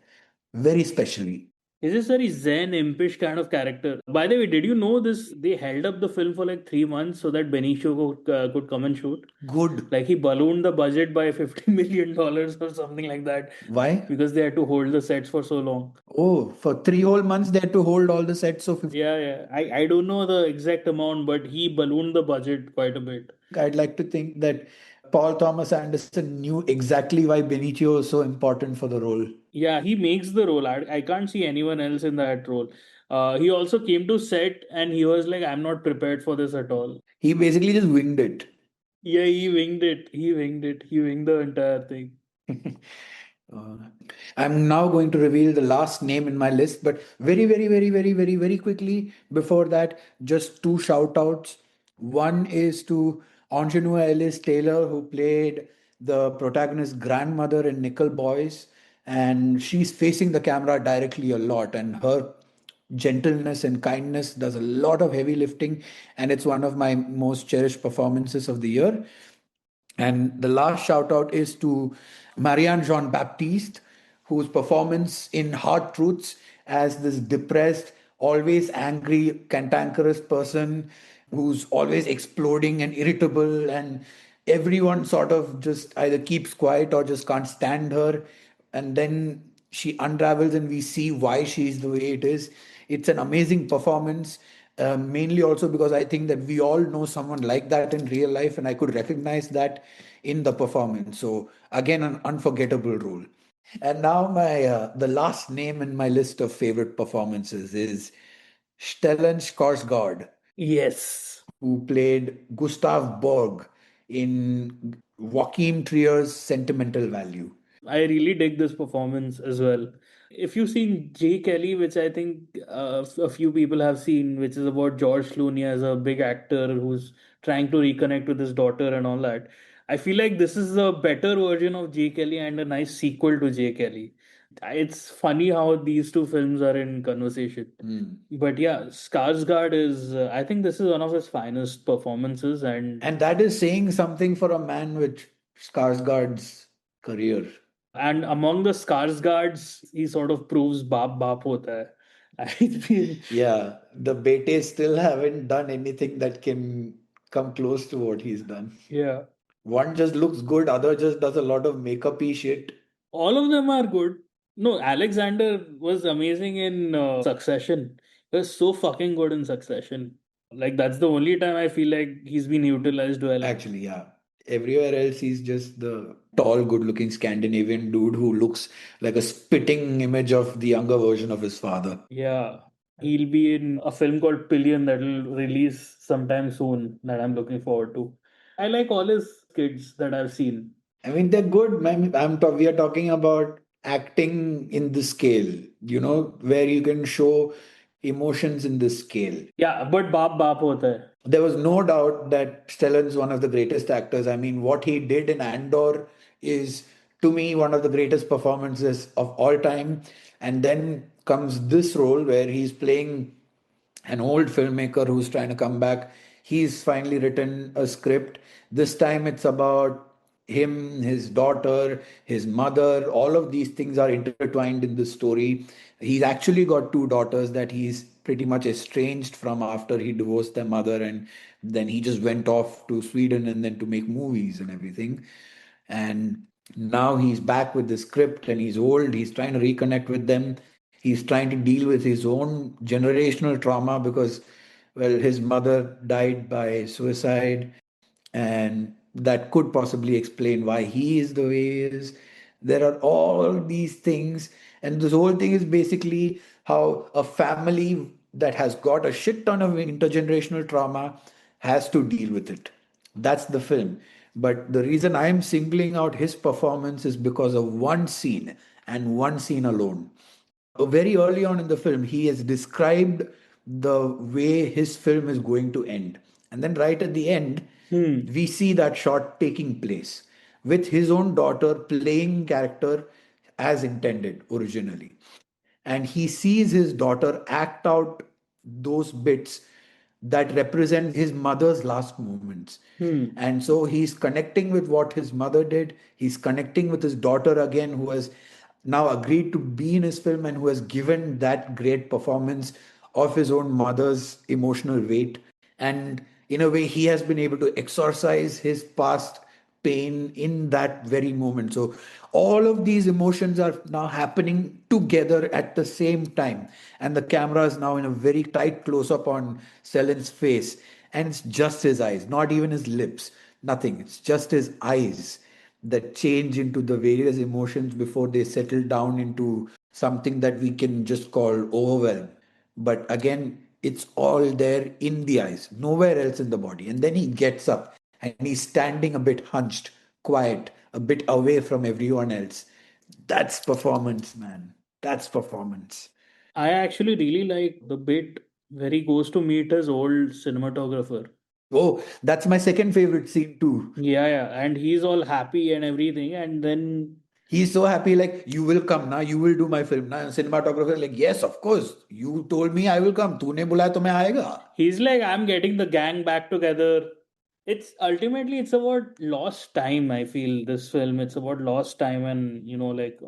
very specially. He's this very zen, impish kind of character. By the way, did you know this? They held up the film for like 3 months so that Benicio could come and shoot. Good. Like he ballooned the budget by $50 million or something like that Why? because they had to hold the sets for so long. Oh, for 3 whole months they had to hold all the sets of 50. Yeah, yeah. I don't know the exact amount, but he ballooned the budget quite a bit. I'd like to think that Paul Thomas Anderson knew exactly why Benicio was so important for the role. Yeah, he makes the role. I can't see anyone else in that role. He also came to set and he was like, "I'm not prepared for this at all." He basically just winged it. Yeah, he winged it. He winged it. He winged the entire thing. Uh, I'm now going to reveal the last name in my list, but very, very, very, very, very, very quickly before that, just two shout outs. One is to Anjanua Ellis Taylor, who played the protagonist's grandmother in Nickel Boys, and she's facing the camera directly a lot, and her gentleness and kindness does a lot of heavy lifting, and it's one of my most cherished performances of the year. And the last shout out is to Marianne Jean Baptiste, whose performance in Hard Truths as this depressed, always angry, cantankerous person who's always exploding and irritable, and everyone sort of just either keeps quiet or just can't stand her. And then she unravels, and we see why she's the way it is. It's an amazing performance, mainly also because I think that we all know someone like that in real life, and I could recognize that in the performance. So again, an unforgettable role. And now my the last name in my list of favorite performances is Stellan Skarsgård, Yes. who played Gustav Borg in Joachim Trier's Sentimental Value. I really dig this performance as well. If you've seen Jay Kelly, which I think a few people have seen, which is about George Clooney as a big actor who's trying to reconnect with his daughter and all that, I feel like this is a better version of Jay Kelly and a nice sequel to Jay Kelly. It's funny how these two films are in conversation. Hmm. But yeah, Skarsgård is, I think this is one of his finest performances, and And that is saying something for a man with Skarsgård's career. among the Skarsgårds, he sort of proves बाप बाप होता है. I feel, Yeah, the Betes still haven't done anything that can come close to what he's done. yeah, One just looks good, other just does a lot of makeup-y shit. all of them are good. No, Alexander was amazing in Succession. He was so fucking good in Succession. Like that's the only time I feel like he's been utilized well. Actually, yeah. Everywhere else, he's just the tall, good-looking Scandinavian dude who looks like a spitting image of the younger version of his father. Yeah, he'll be in a film called Pillion that will release sometime soon that I'm looking forward to. I like all his kids that I've seen. I mean, they're good. We are talking about acting in the scale, where you can show emotions in this scale. Yeah, but बाप बाप होता है. There was no doubt that Stellan's one of the greatest actors. I mean, what he did in Andor is, to me, one of the greatest performances of all time. And then comes this role where he's playing an old filmmaker who's trying to come back. He's finally written a script. This time it's about him, his daughter, his mother. All of these things are intertwined in this story. He's actually got two daughters that he's pretty much estranged from after he divorced their mother, and then he just went off to Sweden and then to make movies and everything. And now he's back with the script and he's old. He's trying to reconnect with them. He's trying to deal with his own generational trauma because, well, his mother died by suicide, and that could possibly explain why he is the way he is. There are all these things, and this whole thing is basically how a family that has got a shit ton of intergenerational trauma has to deal with it. That's the film. But the reason I'm singling out his performance is because of one scene and one scene alone. Very early on in the film, he has described the way his film is going to end. And then, right at the end, Hmm. we see that shot taking place with his own daughter playing character as intended originally. And he sees his daughter act out those bits that represent his mother's last moments. Hmm. And so he's connecting with what his mother did. He's connecting with his daughter again, who has now agreed to be in his film and who has given that great performance of his own mother's emotional weight. And in a way, he has been able to exorcise his past pain in that very moment. So all of these emotions are now happening together at the same time. And the camera is now in a very tight close up on Selin's face. And it's just his eyes, not even his lips, nothing. It's just his eyes that change into the various emotions before they settle down into something that we can just call overwhelm. But again, it's all there in the eyes, nowhere else in the body. And then he gets up and he's standing a bit hunched, quiet, a bit away from everyone else. That's performance, man. That's performance. I actually really like the bit where he goes to meet his old cinematographer. Oh, that's my second favorite scene too. Yeah, yeah, and he's all happy and everything, and then He's so happy, like, you will come now, you will do my film now. Cinematographer, like, yes, of course. You told me I will come. तूने बुलाया तो मैं आएगा. he's like, I'm getting the gang back together. It's ultimately it's about lost time. I feel this film, it's about lost time and like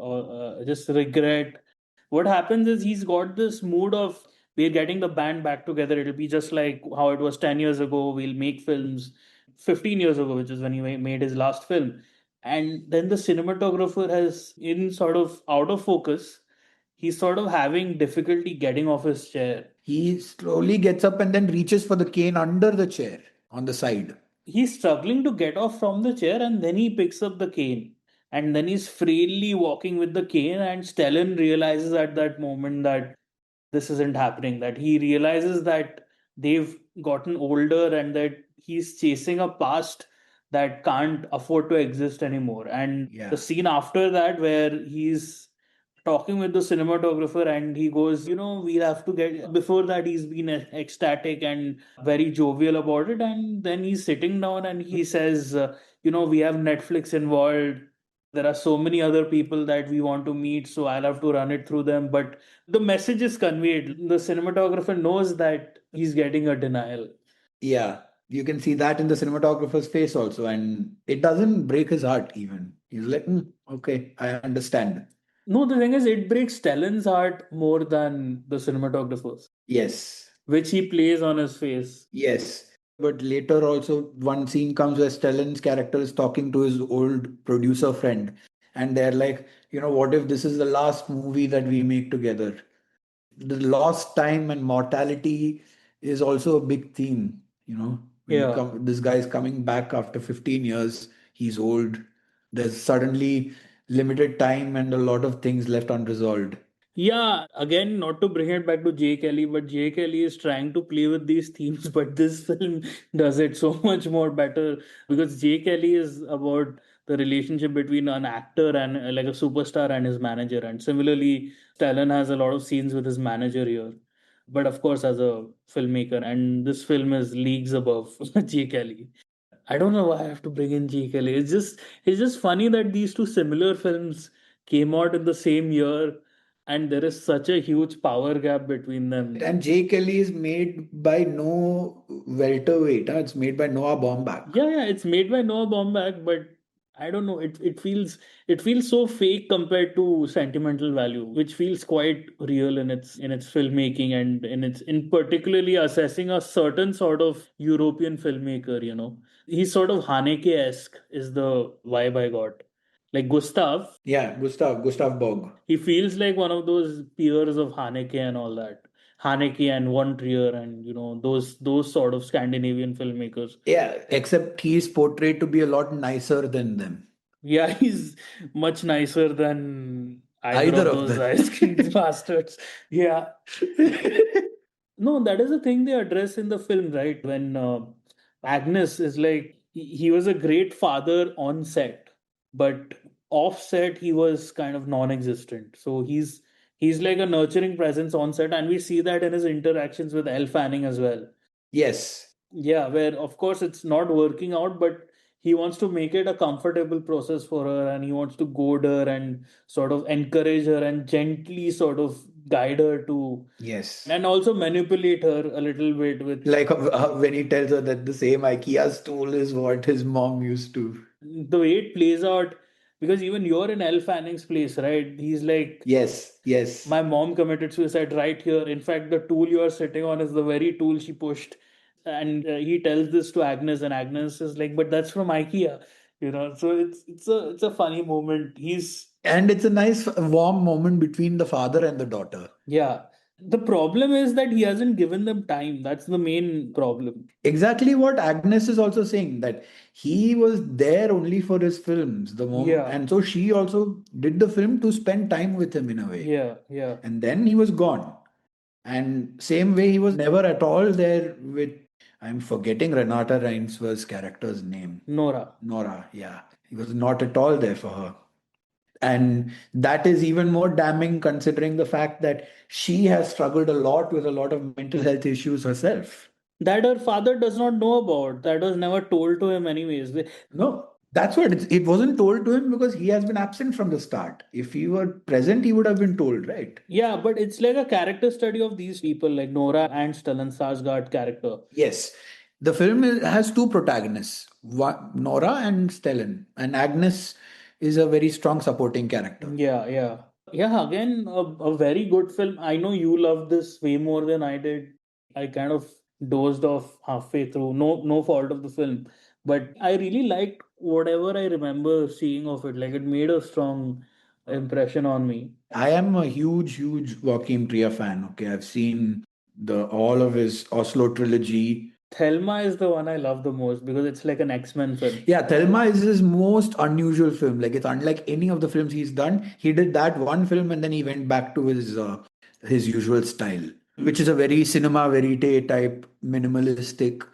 just regret. What happens is he's got this mood of we're getting the band back together. It'll be just like how it was 10 years ago. We'll make films 15 years ago, which is when he made his last film. And then the cinematographer has in sort of out of focus. He's sort of having difficulty getting off his chair. He slowly gets up and then reaches for the cane under the chair on the side. He's struggling to get off from the chair and then he picks up the cane and then he's freely walking with the cane, and Stellan realizes at that moment that this isn't happening, that he realizes that they've gotten older and that he's chasing a past that can't afford to exist anymore. And the Yeah. scene after that where he's talking with the cinematographer and he goes, we'll have to get, before that he's been ecstatic and very jovial about it, and then he's sitting down and he says, we have Netflix involved, there are so many other people that we want to meet, so I'll have to run it through them. But the message is conveyed. The cinematographer knows that he's getting a denial. Yeah. You can see that in the cinematographer's face also. And it doesn't break his heart even. He's like, "Hmm, okay, I understand." No, the thing is, it breaks Stellan's heart more than the cinematographer's, Yes. which he plays on his face. Yes. But later also one scene comes where Stellan's character is talking to his old producer friend. And they're like, what if this is the last movie that we make together? The lost time and mortality is also a big theme, when you Yeah. come, this guy is coming back after 15 years, he's old, there's suddenly limited time and a lot of things left unresolved. Yeah, again, not to bring it back to Jay Kelly, but Jay Kelly is trying to play with these themes, but this film does it so much more better because Jay Kelly is about the relationship between an actor and like a superstar and his manager. And similarly, Stallone has a lot of scenes with his manager here. But of course, as a filmmaker, and this film is leagues above Jay Kelly. I don't know why I have to bring in G. Kelly. It's just funny that these two similar films came out in the same year, and there is such a huge power gap between them. And Jay Kelly is made by no welterweight, huh? It's made by Noah Baumbach. Yeah, yeah, it's made by Noah Baumbach, but I don't know. It feels so fake compared to Sentimental Value, which feels quite real in its filmmaking and in particularly assessing a certain sort of European filmmaker. He's sort of Haneke-esque is the vibe I got. Like Gustav, Yeah, Gustav Bog. he feels like one of those peers of Haneke and all that. Haneke and Von Trier and those sort of Scandinavian filmmakers. Yeah, except he's portrayed to be a lot nicer than them. Yeah, he's much nicer than either Either of of those them. ice cream bastards. Yeah. No, that is the thing they address in the film, right? When Agnes is like, he was a great father on set, but off set, he was kind of non existent. So he's like a nurturing presence on set, and we see that in his interactions with Elle Fanning as well. Yes. Yeah, where of course it's not working out, but he wants to make it a comfortable process for her and he wants to goad her and sort of encourage her and gently sort of guide her to, Yes. and also manipulate her a little bit with Like when he tells her that the same IKEA stool is what his mom used to. the way it plays out. Because even you're in Elle Fanning's place, right? He's like, Yes, yes. my mom committed suicide right here. In fact, the tool you're sitting on is the very tool she pushed. And he tells this to Agnes, and Agnes is like, "But that's from IKEA." So it's a funny moment. And it's a nice warm moment between the father and the daughter. Yeah. The problem is that he hasn't given them time. That's the main problem. Exactly what Agnes is also saying, that he was there only for his films, the moment, Yeah, and so she also did the film to spend time with him in a way. yeah, yeah. And then he was gone. And same way, he was never at all there with, I'm forgetting Renata Reinsberg's character's name. Nora. Nora, yeah. He was not at all there for her. And that is even more damning considering the fact that she has struggled a lot with a lot of mental health issues herself. That her father does not know about. That was never told to him, anyways. No, that's what it wasn't told to him because he has been absent from the start. If he were present, he would have been told, right? Yeah, but it's like a character study of these people, like Nora and Stellan Skarsgård character. Yes. The film has two protagonists, Nora and Stellan, and Agnes is a very strong supporting character. Yeah, yeah. Yeah, again, a very good film. I know you loved this way more than I did. I kind of dozed off halfway through. No fault of the film. But I really liked whatever I remember seeing of it. Like it made a strong impression on me. I am a huge Joaquin Trier fan. Okay, I've seen the all of his Oslo trilogy. Thelma is the one I love the most because it's like an X-Men film. Yeah, Thelma is his most unusual film. Like it's unlike any of the films he's done. He did that one film and then he went back to his usual style, which is a very cinema verite type, minimalistic.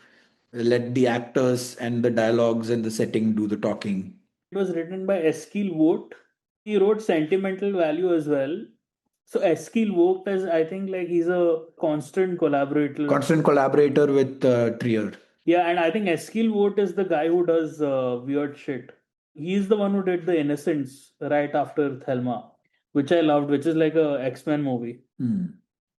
Let the actors and the dialogues and the setting do the talking. It was written by Eskil Vogt. He wrote Sentimental Value as well. So Eskil Vogt is, I think, like he's a constant collaborator. Constant collaborator with Trier. Yeah, and I think Eskil Vogt is the guy who does weird shit. He's the one who did The Innocents right after Thelma, which I loved, which is like a X-Men movie. Hmm.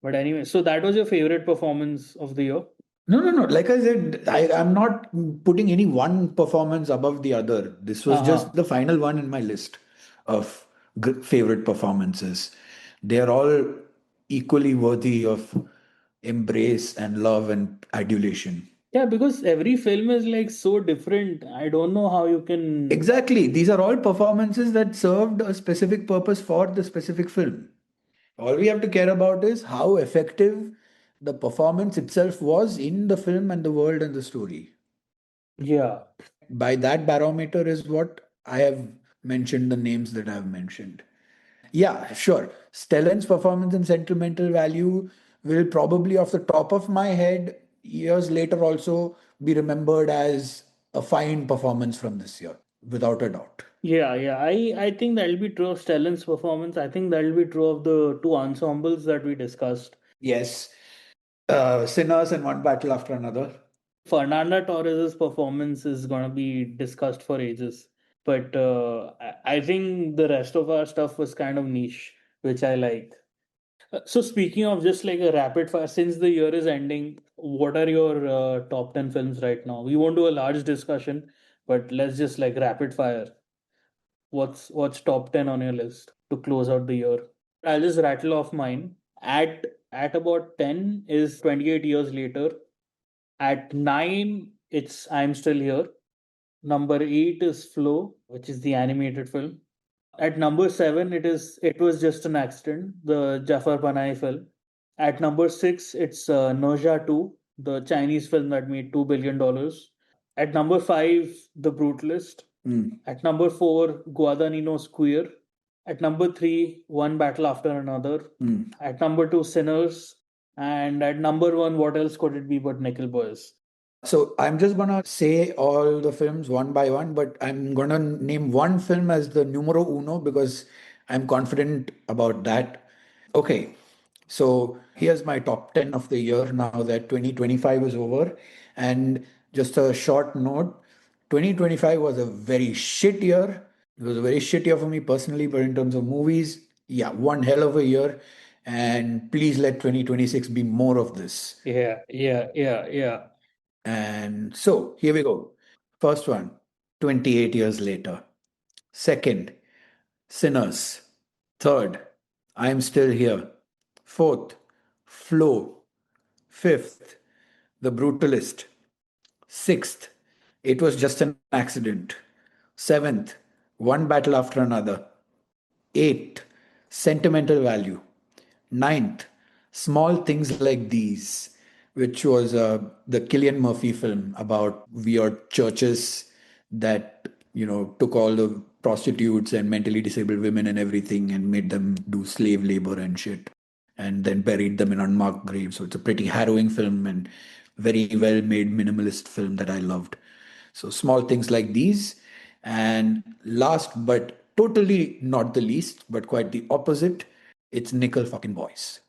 But anyway, so that was your favorite performance of the year? No. Like I said, I'm not putting any one performance above the other. This was just Uh-huh. the final one in my list of favorite performances. They are all equally worthy of embrace and love and adulation. Yeah, because every film is like so different. I don't know how you can. Exactly. These are all performances that served a specific purpose for the specific film. All we have to care about is how effective the performance itself was in the film and the world and the story. Yeah. By that barometer is what I have mentioned the names that I have mentioned. Yeah, sure. Stellan's performance and sentimental value will probably, off the top of my head, years later also be remembered as a fine performance from this year, without a doubt. Yeah, yeah. I think that'll be true of Stellan's performance. I think that'll be true of the two ensembles that we discussed. Yes, Sinners and One Battle After Another. Fernanda Torres's performance is gonna be discussed for ages. But I think the rest of our stuff was kind of niche, which I like. So speaking of just like a rapid fire, since the year is ending, what are your top 10 films right now? We won't do a large discussion, but let's just like rapid fire. What's top 10 on your list to close out the year? I'll just rattle off mine. At about 10 is 28 years later. At 9, it's I'm Still Here. Number 8 is Flow, which is the animated film. At number 7, It Was Just an Accident, the Jafar Panahi film. At number 6, it's Nausea 2, the Chinese film that made $2 billion. At number 5, The Brutalist. Mm. At number 4, Guadagnino's Queer. At number 3, One Battle After Another. Mm. At number 2, Sinners. And at number 1, what else could it be but Nickel Boys? So I'm just gonna say all the films one by one, but I'm gonna name one film as the numero uno because I'm confident about that. Okay, so here's my top 10 of the year now that 2025 is over. And just a short note, 2025 was a very shit year. It was a very shit year for me personally, but in terms of movies, yeah, one hell of a year. And please let 2026 be more of this. Yeah. And so here we go. First one, 28 years later. Second, Sinners. Third, I'm Still Here. Fourth, Flow. Fifth, The Brutalist. Sixth, It Was Just an Accident. Seventh, One Battle After Another. Eighth, Sentimental Value. Ninth, Small Things Like These, which was the Killian Murphy film about weird churches that, took all the prostitutes and mentally disabled women and everything and made them do slave labor and shit and then buried them in unmarked graves. So it's a pretty harrowing film and very well made minimalist film that I loved. So small things like these. And last but totally not the least, but quite the opposite, it's Nickel fucking Boys.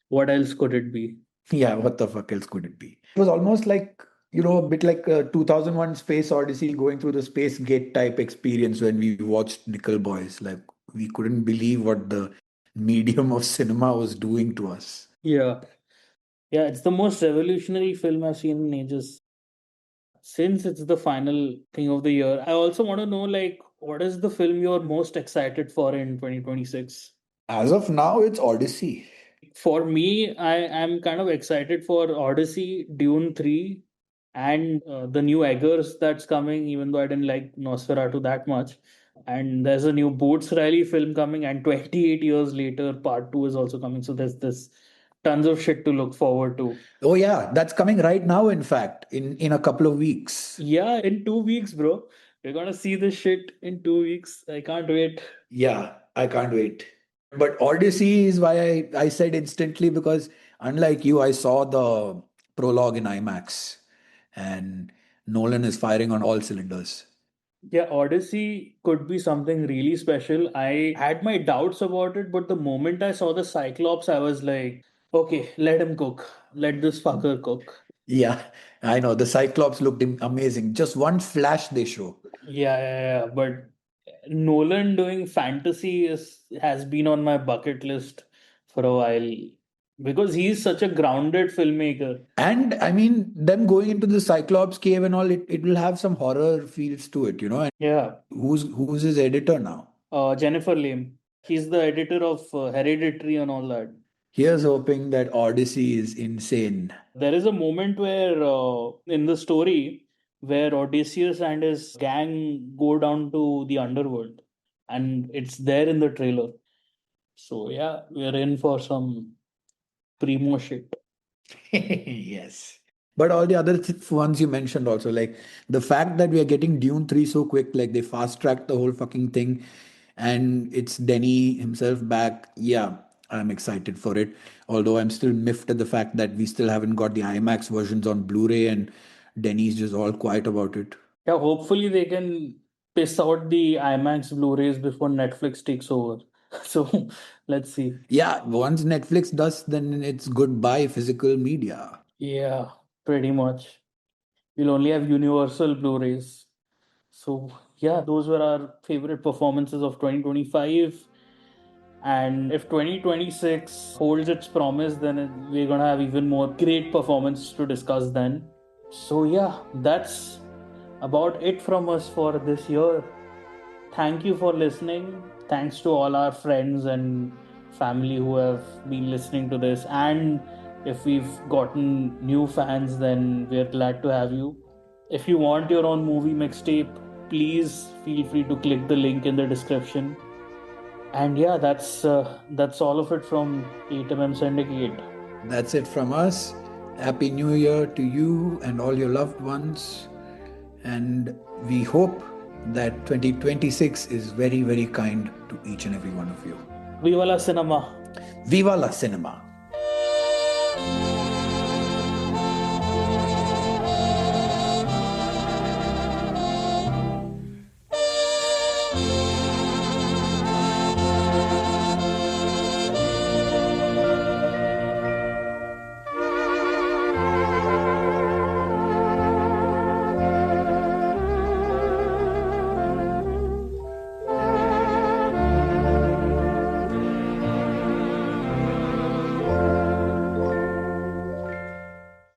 What else could it be? Yeah, what the fuck else could it be? It was almost like, a bit like 2001 Space Odyssey going through the Space Gate type experience when we watched Nickel Boys. Like, we couldn't believe what the medium of cinema was doing to us. Yeah. Yeah, it's the most revolutionary film I've seen in ages. since it's the final thing of the year, I also want to know like what is the film you're most excited for in 2026? As of now, it's Odyssey. For me, I am kind of excited for Odyssey, Dune 3, and the new Eggers that's coming, even though I didn't like Nosferatu that much. And there's a new Boots Riley film coming, and 28 years later, part 2 is also coming. So there's this tons of shit to look forward to. Oh yeah, that's coming right now, in fact, in a couple of weeks. Yeah, in 2 weeks, bro. We're gonna see this shit in 2 weeks. I can't wait. Yeah, I can't wait. But Odyssey is why I said instantly, because unlike you, I saw the prologue in IMAX and Nolan is firing on all cylinders. Yeah, Odyssey could be something really special. I had my doubts about it, but the moment I saw the Cyclops, I was like, okay, let him cook. Let this fucker cook. Yeah, I know. The Cyclops looked amazing. Just one flash they show. Yeah. But Nolan doing fantasy is has been on my bucket list for a while because he's such a grounded filmmaker. And I mean, them going into the Cyclops cave and all, it will have some horror feels to it, you know. And Yeah, who's his editor now? Jennifer Lim. He's the editor of Hereditary and all that. Here's hoping that Odyssey is insane. There is a moment where, in the story, where Odysseus and his gang go down to the underworld, and it's there in the trailer. So yeah, we're in for some primo shit. Yes. But all the other ones you mentioned also, like the fact that we are getting Dune 3 so quick, like they fast tracked the whole fucking thing and it's Denny himself back. Yeah, I'm excited for it. Although I'm still miffed at the fact that we still haven't got the IMAX versions on Blu-ray and Denny's just all quiet about it. Yeah, hopefully they can piss out the IMAX Blu-rays before Netflix takes over. So let's see. Yeah, once Netflix does, then it's goodbye physical media. Yeah, pretty much. We'll only have Universal Blu-rays. So yeah, those were our favorite performances of 2025. And if 2026 holds its promise, then we're gonna have even more great performances to discuss then. So yeah, that's about it from us for this year. Thank you for listening. Thanks to all our friends and family who have been listening to this. And if we've gotten new fans, then we're glad to have you. If you want your own movie mixtape, please feel free to click the link in the description. And yeah, that's all of it from 8mm Syndicate. That's it from us. Happy New Year to you and all your loved ones. And we hope that 2026 is very, very kind to each and every one of you. Viva la cinema! Viva la cinema!